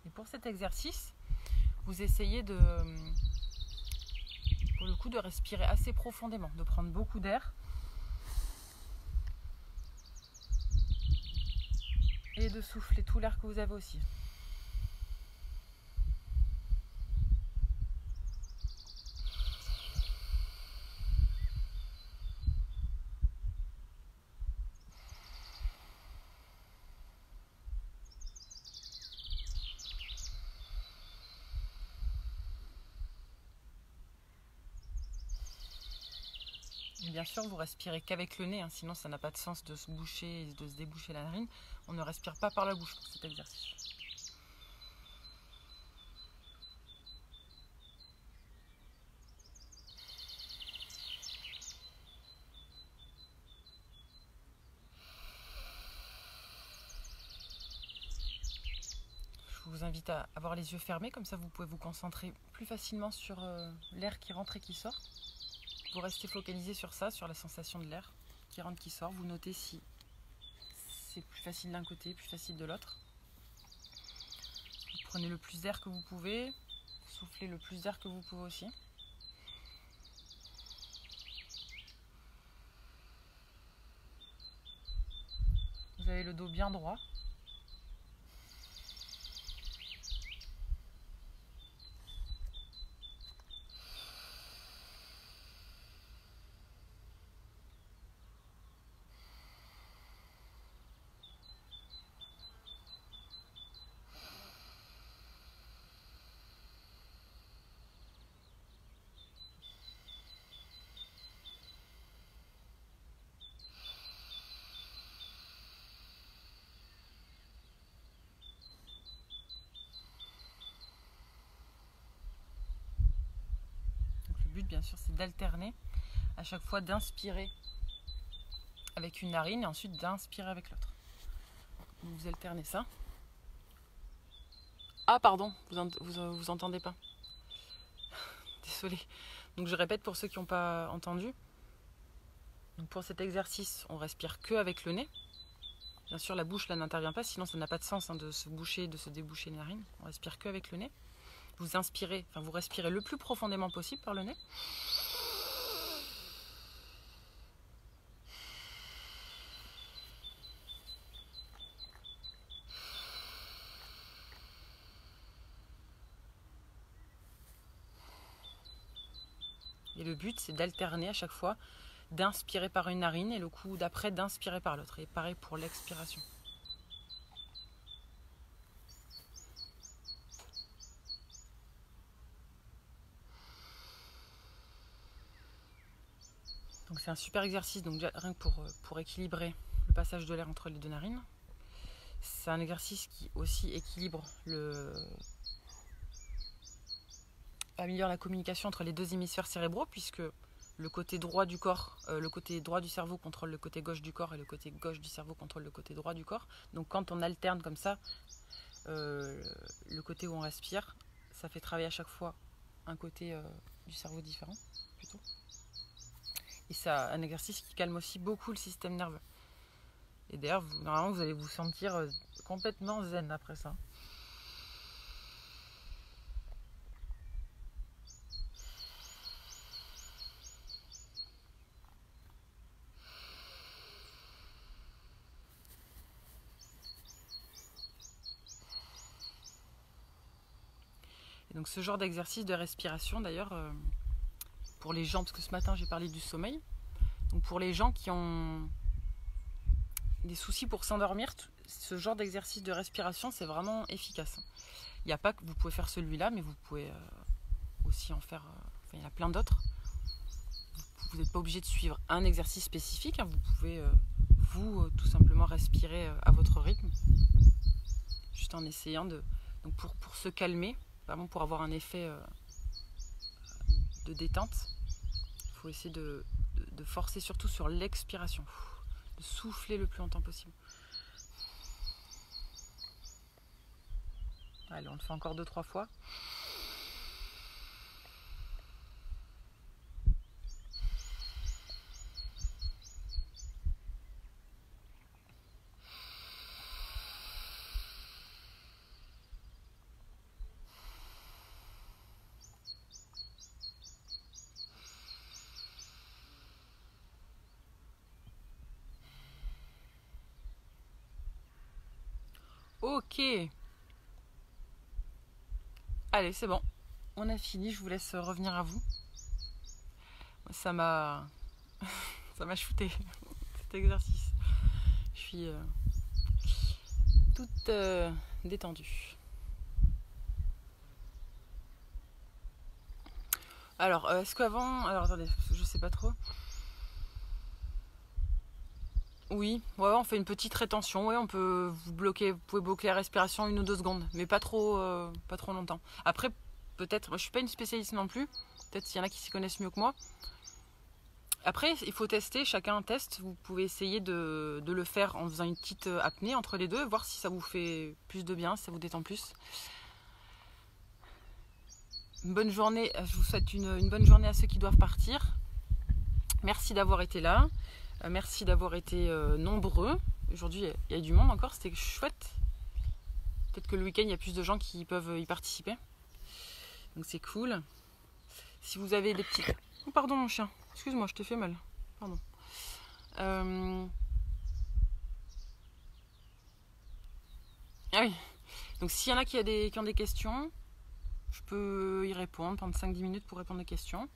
Et pour cet exercice, vous essayez pour le coup de respirer assez profondément, de prendre beaucoup d'air et de souffler tout l'air que vous avez aussi. Bien sûr, vous respirez qu'avec le nez, sinon ça n'a pas de sens de se boucher et de se déboucher la narine. On ne respire pas par la bouche pour cet exercice. Je vous invite à avoir les yeux fermés, comme ça vous pouvez vous concentrer plus facilement sur l'air qui rentre et qui sort. Vous restez focalisé sur ça, sur la sensation de l'air qui rentre, qui sort. Vous notez si c'est plus facile d'un côté, plus facile de l'autre. Vous prenez le plus d'air que vous pouvez, soufflez le plus d'air que vous pouvez aussi. Vous avez le dos bien droit. but, bien sûr, c'est d'alterner à chaque fois, d'inspirer avec une narine et ensuite d'inspirer avec l'autre. Vous alternez ça. Ah, pardon, vous entendez pas. Désolée. Donc je répète pour ceux qui n'ont pas entendu. Donc pour cet exercice, on respire que avec le nez. Bien sûr, la bouche là n'intervient pas, sinon ça n'a pas de sens de se boucher, de se déboucher les narines. On respire que avec le nez. Vous inspirez, vous respirez le plus profondément possible par le nez. Et le but, c'est d'alterner à chaque fois, d'inspirer par une narine et le coup d'après d'inspirer par l'autre. Et pareil pour l'expiration. Donc c'est un super exercice, donc rien que pour équilibrer le passage de l'air entre les deux narines. C'est un exercice qui aussi équilibre améliore la communication entre les deux hémisphères cérébraux, puisque le côté droit du corps, le côté droit du cerveau contrôle le côté gauche du corps et le côté gauche du cerveau contrôle le côté droit du corps. Donc quand on alterne comme ça, le côté où on respire, ça fait travailler à chaque fois un côté du cerveau différent plutôt. Et c'est un exercice qui calme aussi beaucoup le système nerveux. Et d'ailleurs, normalement, vous allez vous sentir complètement zen après ça. Et donc ce genre d'exercice de respiration, d'ailleurs, pour les gens, parce que ce matin j'ai parlé du sommeil, donc pour les gens qui ont des soucis pour s'endormir, ce genre d'exercice de respiration, c'est vraiment efficace. Il n'y a pas que vous pouvez faire celui-là, mais vous pouvez aussi en faire, il y en a plein d'autres. Vous n'êtes pas obligé de suivre un exercice spécifique, vous pouvez tout simplement respirer à votre rythme, juste en essayant donc pour se calmer, vraiment pour avoir un effet de détente, il faut essayer de forcer surtout sur l'expiration, de souffler le plus longtemps possible. Allez, on le fait encore 2-3 fois. Ok. Allez, c'est bon. On a fini, je vous laisse revenir à vous. Ça m'a shooté, cet exercice. Je suis toute détendue. Alors, est-ce qu'avant... Alors, attendez, je sais pas trop. Oui, ouais, on fait une petite rétention. Ouais, vous pouvez bloquer la respiration 1 ou 2 secondes, mais pas trop longtemps. Après, peut-être, moi je suis pas une spécialiste non plus. Peut-être s'il y en a qui s'y connaissent mieux que moi. Après, il faut tester, chacun teste. Vous pouvez essayer de le faire en faisant une petite apnée entre les deux, voir si ça vous fait plus de bien, si ça vous détend plus. Une bonne journée, je vous souhaite une bonne journée à ceux qui doivent partir. Merci d'avoir été là. Merci d'avoir été nombreux. Aujourd'hui, il y a du monde encore, c'était chouette. Peut-être que le week-end, il y a plus de gens qui peuvent y participer. Donc c'est cool. Si vous avez des petits... Oh, pardon mon chien, excuse-moi, je t'ai fait mal. Pardon. Ah oui. Donc s'il y en a qui ont des questions, je peux y répondre, prendre 5-10 minutes pour répondre aux questions.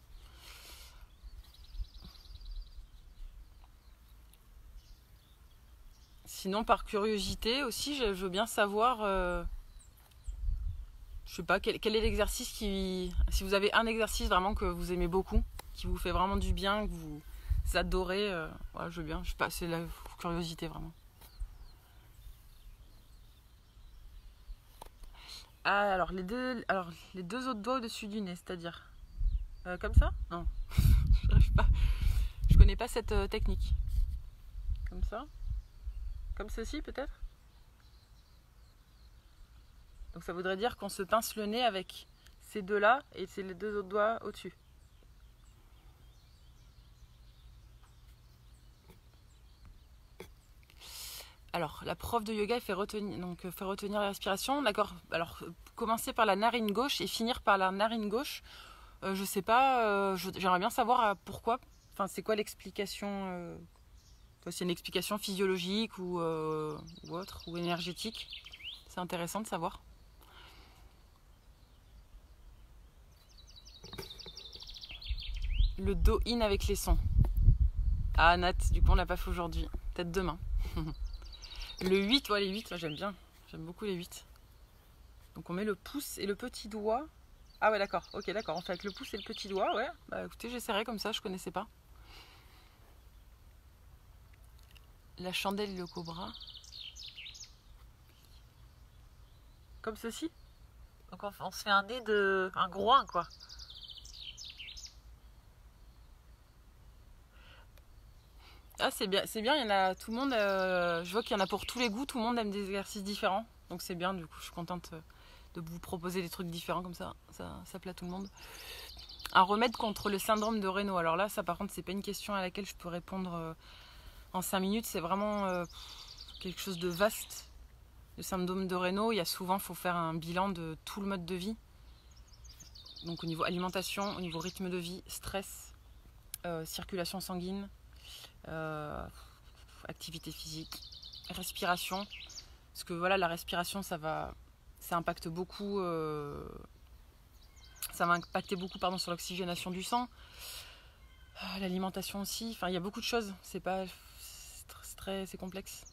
Sinon, par curiosité aussi, je veux bien savoir, je sais pas, quel est l'exercice si vous avez un exercice vraiment que vous aimez beaucoup, qui vous fait vraiment du bien, que vous adorez, voilà, je veux bien, je sais pas, c'est la curiosité vraiment. Ah, alors les deux autres doigts au-dessus du nez, c'est-à-dire Comme ça? Non, je n'arrive pas. Je connais pas cette technique. Comme ça? Comme ceci peut-être? Donc ça voudrait dire qu'on se pince le nez avec ces deux-là et c'est les deux autres doigts au-dessus. Alors, la prof de yoga fait retenir la respiration. D'accord. Alors, commencer par la narine gauche et finir par la narine gauche. Je sais pas. J'aimerais bien savoir pourquoi. Enfin, c'est quoi l'explication c'est une explication physiologique ou autre, ou énergétique. C'est intéressant de savoir. Le dos in avec les sons. Ah, Nat, du coup, on l'a pas fait aujourd'hui. Peut-être demain. Le 8, ouais, les 8, moi j'aime bien. J'aime beaucoup les 8. Donc on met le pouce et le petit doigt. Ah ouais, d'accord. Ok, d'accord. On fait avec le pouce et le petit doigt, ouais. Bah écoutez, j'essaierai comme ça, je connaissais pas. La chandelle et le cobra. Comme ceci. Donc on se fait un nez de... un groin, quoi. Ah, c'est bien, il y en a tout le monde, je vois qu'il y en a pour tous les goûts, tout le monde aime des exercices différents. Donc c'est bien, du coup, je suis contente de vous proposer des trucs différents comme ça plaît à tout le monde. Un remède contre le syndrome de Raynaud. Alors là, ça par contre, c'est pas une question à laquelle je peux répondre en 5 minutes, c'est vraiment quelque chose de vaste. Le syndrome de Raynaud, il y a souvent, faut faire un bilan de tout le mode de vie. Donc au niveau alimentation, au niveau rythme de vie, stress, circulation sanguine, activité physique, respiration, parce que voilà, la respiration ça impacte beaucoup ça va impacter beaucoup sur l'oxygénation du sang, l'alimentation aussi, enfin il y a beaucoup de choses, c'est complexe,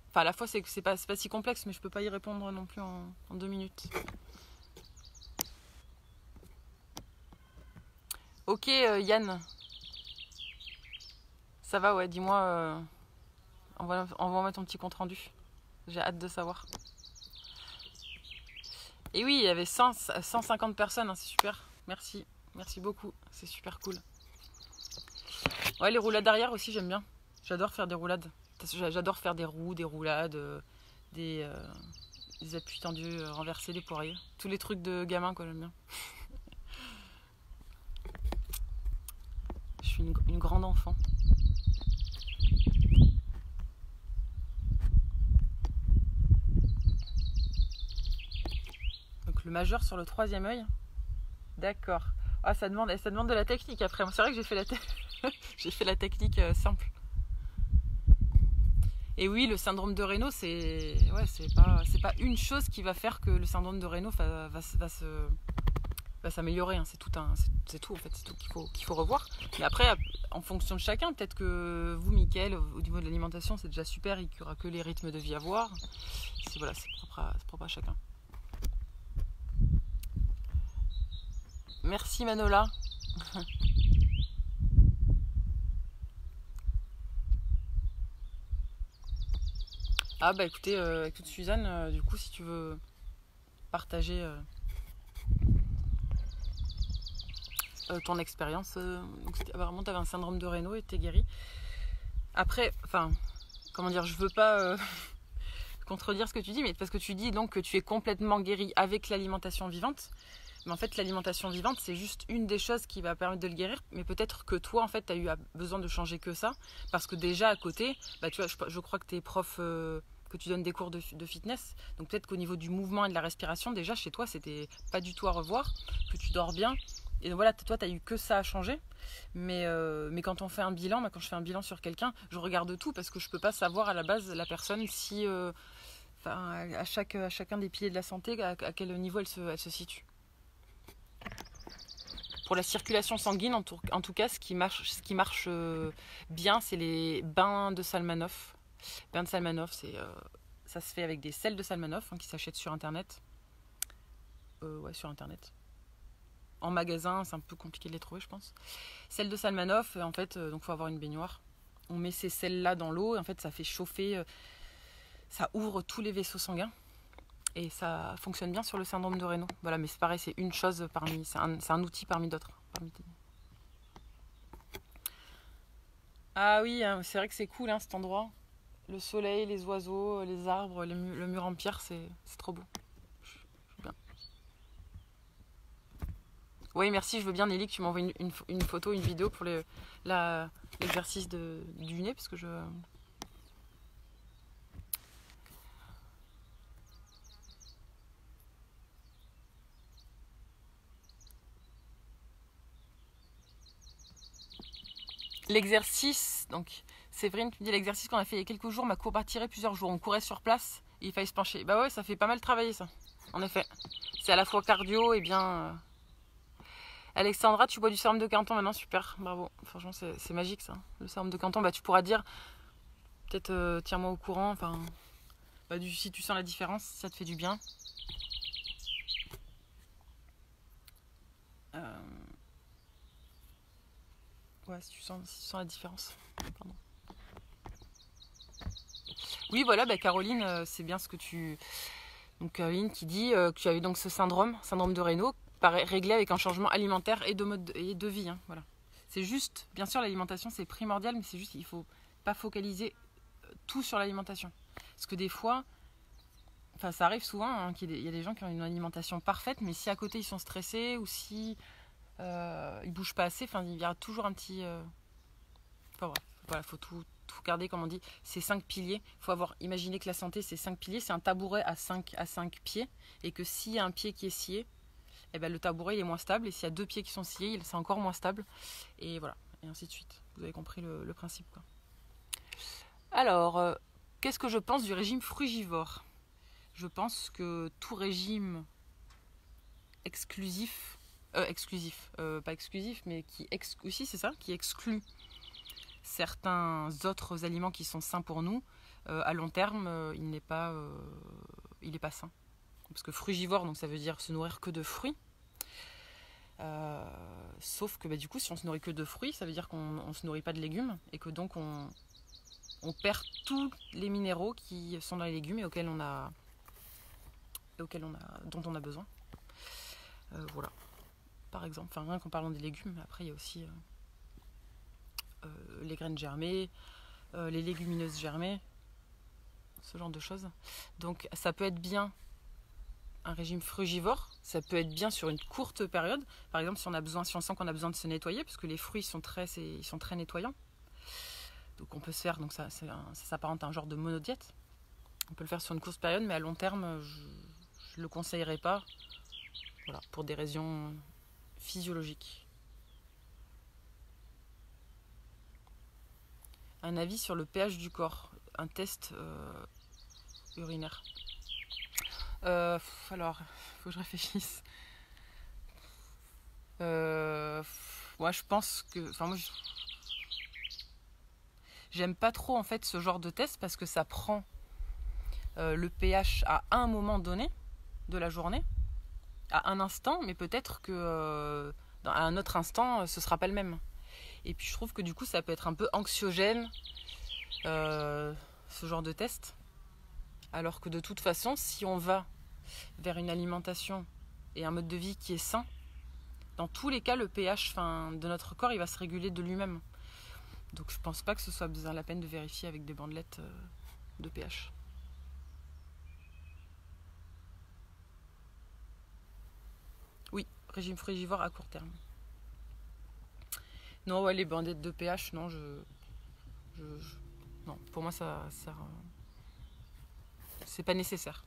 enfin à la fois c'est pas si complexe, mais je peux pas y répondre non plus en 2 minutes. Ok, Yann. Ça va, ouais, dis-moi. Envoie-moi ton petit compte rendu. J'ai hâte de savoir. Et oui, il y avait 150 personnes, hein, c'est super. Merci. Merci beaucoup. C'est super cool. Ouais, les roulades arrière aussi, j'aime bien. J'adore faire des roulades. J'adore faire des roues, des roulades, des appuis tendus, renversés, des poiriers. Tous les trucs de gamin, quoi, j'aime bien. Je suis une grande enfant. Donc le majeur sur le 3e œil. D'accord. Ah, ça demande de la technique après. C'est vrai que j'ai fait la technique simple. Et oui, le syndrome de Raynaud, c'est pas une chose qui va faire que le syndrome de Raynaud va s'améliorer. Hein. C'est tout en fait, c'est tout qu'il faut revoir. Mais après, en fonction de chacun, peut-être que vous, Mickaël, au niveau de l'alimentation, c'est déjà super, il n'y aura que les rythmes de vie à voir. C'est propre à chacun. Merci Manola. Ah bah écoutez, écoute Suzanne, du coup si tu veux partager ton expérience, apparemment tu avais un syndrome de Raynaud et t'es guéri. Après, enfin, comment dire, je veux pas contredire ce que tu dis, mais parce que tu dis donc que tu es complètement guéri avec l'alimentation vivante. Mais en fait, l'alimentation vivante, c'est juste une des choses qui va permettre de le guérir. Mais peut-être que toi, en fait, tu as eu besoin de changer que ça. Parce que déjà, à côté, bah, tu vois, je crois que tu es prof, que tu donnes des cours de fitness. Donc peut-être qu'au niveau du mouvement et de la respiration, déjà, chez toi, c'était pas du tout à revoir. Que tu dors bien. Et donc voilà, toi, tu as eu que ça à changer. Mais quand on fait un bilan, quand je fais un bilan sur quelqu'un, je regarde tout. Parce que je peux pas savoir à la base, la personne, si... à chacun des piliers de la santé, à quel niveau elle se situe. Pour la circulation sanguine, en tout cas, ce qui marche bien, c'est les bains de Salmanov. Bains de Salmanov, ça se fait avec des sels de Salmanov qui s'achètent sur Internet. Sur Internet. En magasin, c'est un peu compliqué de les trouver, je pense. Sels de Salmanov, en fait, donc faut avoir une baignoire. On met ces sels-là dans l'eau, et en fait, ça fait chauffer, ça ouvre tous les vaisseaux sanguins. Et ça fonctionne bien sur le syndrome de Raynaud. Voilà, mais c'est pareil, c'est une chose parmi, c'est un outil parmi d'autres. Ah oui, hein, c'est vrai que c'est cool hein, cet endroit. Le soleil, les oiseaux, les arbres, le mur en pierre, c'est trop beau. Bien. Oui, merci, je veux bien Nelly que tu m'envoies une photo, une vidéo pour l'exercice du nez, parce que je... L'exercice, donc Séverine, tu me dis l'exercice qu'on a fait il y a quelques jours, ma courbe a tiré plusieurs jours. On courait sur place et il fallait se pencher. Bah ouais, ça fait pas mal travailler ça, en effet. C'est à la fois cardio et bien... Alexandra, tu bois du sérum de Quinton maintenant, super, bravo. Franchement, c'est magique ça. Le sérum de Quinton, bah tu pourras dire, peut-être tiens-moi au courant, enfin, bah, si tu sens la différence, si ça te fait du bien. Ouais, si tu sens la différence. Pardon. Oui, voilà, bah, Caroline, c'est bien ce que tu... Donc Caroline qui dit que tu as eu donc ce syndrome de Raynaud, réglé avec un changement alimentaire et de mode et de vie. Hein, voilà. C'est juste, bien sûr, l'alimentation c'est primordial, mais c'est juste, il faut pas focaliser tout sur l'alimentation. Parce que des fois, enfin ça arrive souvent hein, qu'il y a des gens qui ont une alimentation parfaite, mais si à côté ils sont stressés ou si ils bougent pas assez, enfin il y a toujours un petit... Enfin bref, voilà, faut tout garder, comme on dit, ces 5 piliers. Il faut avoir imaginé que la santé, c'est 5 piliers. C'est un tabouret à 5 pieds. Et que s'il y a un pied qui est scié, eh ben, le tabouret il est moins stable. Et s'il y a 2 pieds qui sont sciés, c'est encore moins stable. Et voilà, et ainsi de suite. Vous avez compris le principe, quoi. Alors, qu'est-ce que je pense du régime frugivore? Je pense que tout régime exclusif, pas exclusif, mais aussi c'est ça, qui exclut certains autres aliments qui sont sains pour nous, à long terme, il n'est pas sain. Parce que frugivore, donc ça veut dire se nourrir que de fruits. Sauf que bah, du coup, si on se nourrit que de fruits, ça veut dire qu'on ne se nourrit pas de légumes et que donc on perd tous les minéraux qui sont dans les légumes et dont on a besoin. Voilà. Par exemple, enfin rien qu'en parlant des légumes, après il y a aussi les graines germées, les légumineuses germées, ce genre de choses. Donc ça peut être bien un régime frugivore, ça peut être bien sur une courte période. Par exemple, si on sent qu'on a besoin de se nettoyer, parce que les fruits sont très nettoyants. Donc on peut se faire, donc ça s'apparente à un genre de monodiète. On peut le faire sur une courte période, mais à long terme, je ne le conseillerais pas. Voilà, pour des raisons physiologiques. Un avis sur le pH du corps, un test urinaire. Alors, il faut que je réfléchisse. Moi, je pense que... Enfin, moi, j'aime pas trop, en fait, ce genre de test parce que ça prend le pH à un moment donné de la journée, à un instant, mais peut-être que à un autre instant, ce sera pas le même. Et puis, je trouve que du coup, ça peut être un peu anxiogène, ce genre de test. Alors que de toute façon, si on va vers une alimentation et un mode de vie qui est sain, dans tous les cas, le pH de notre corps, il va se réguler de lui-même. Donc je pense pas que ce soit besoin la peine de vérifier avec des bandelettes de pH. Oui, régime frugivore à court terme. Non, ouais, les bandelettes de pH, non, non, pour moi ça sert... c'est pas nécessaire.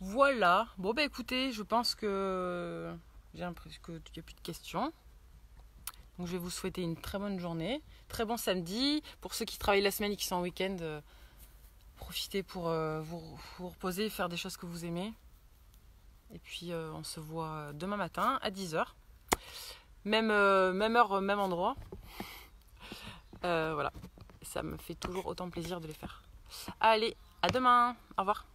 Voilà. Bon bah écoutez, je pense que j'ai l'impression qu'il n'y a plus de questions. Donc je vais vous souhaiter une très bonne journée, très bon samedi. Pour ceux qui travaillent la semaine et qui sont en week-end, profitez pour vous reposer, faire des choses que vous aimez. Et puis on se voit demain matin à 10h. Même heure, même endroit. Voilà. Ça me fait toujours autant plaisir de les faire. Allez, à demain. Au revoir.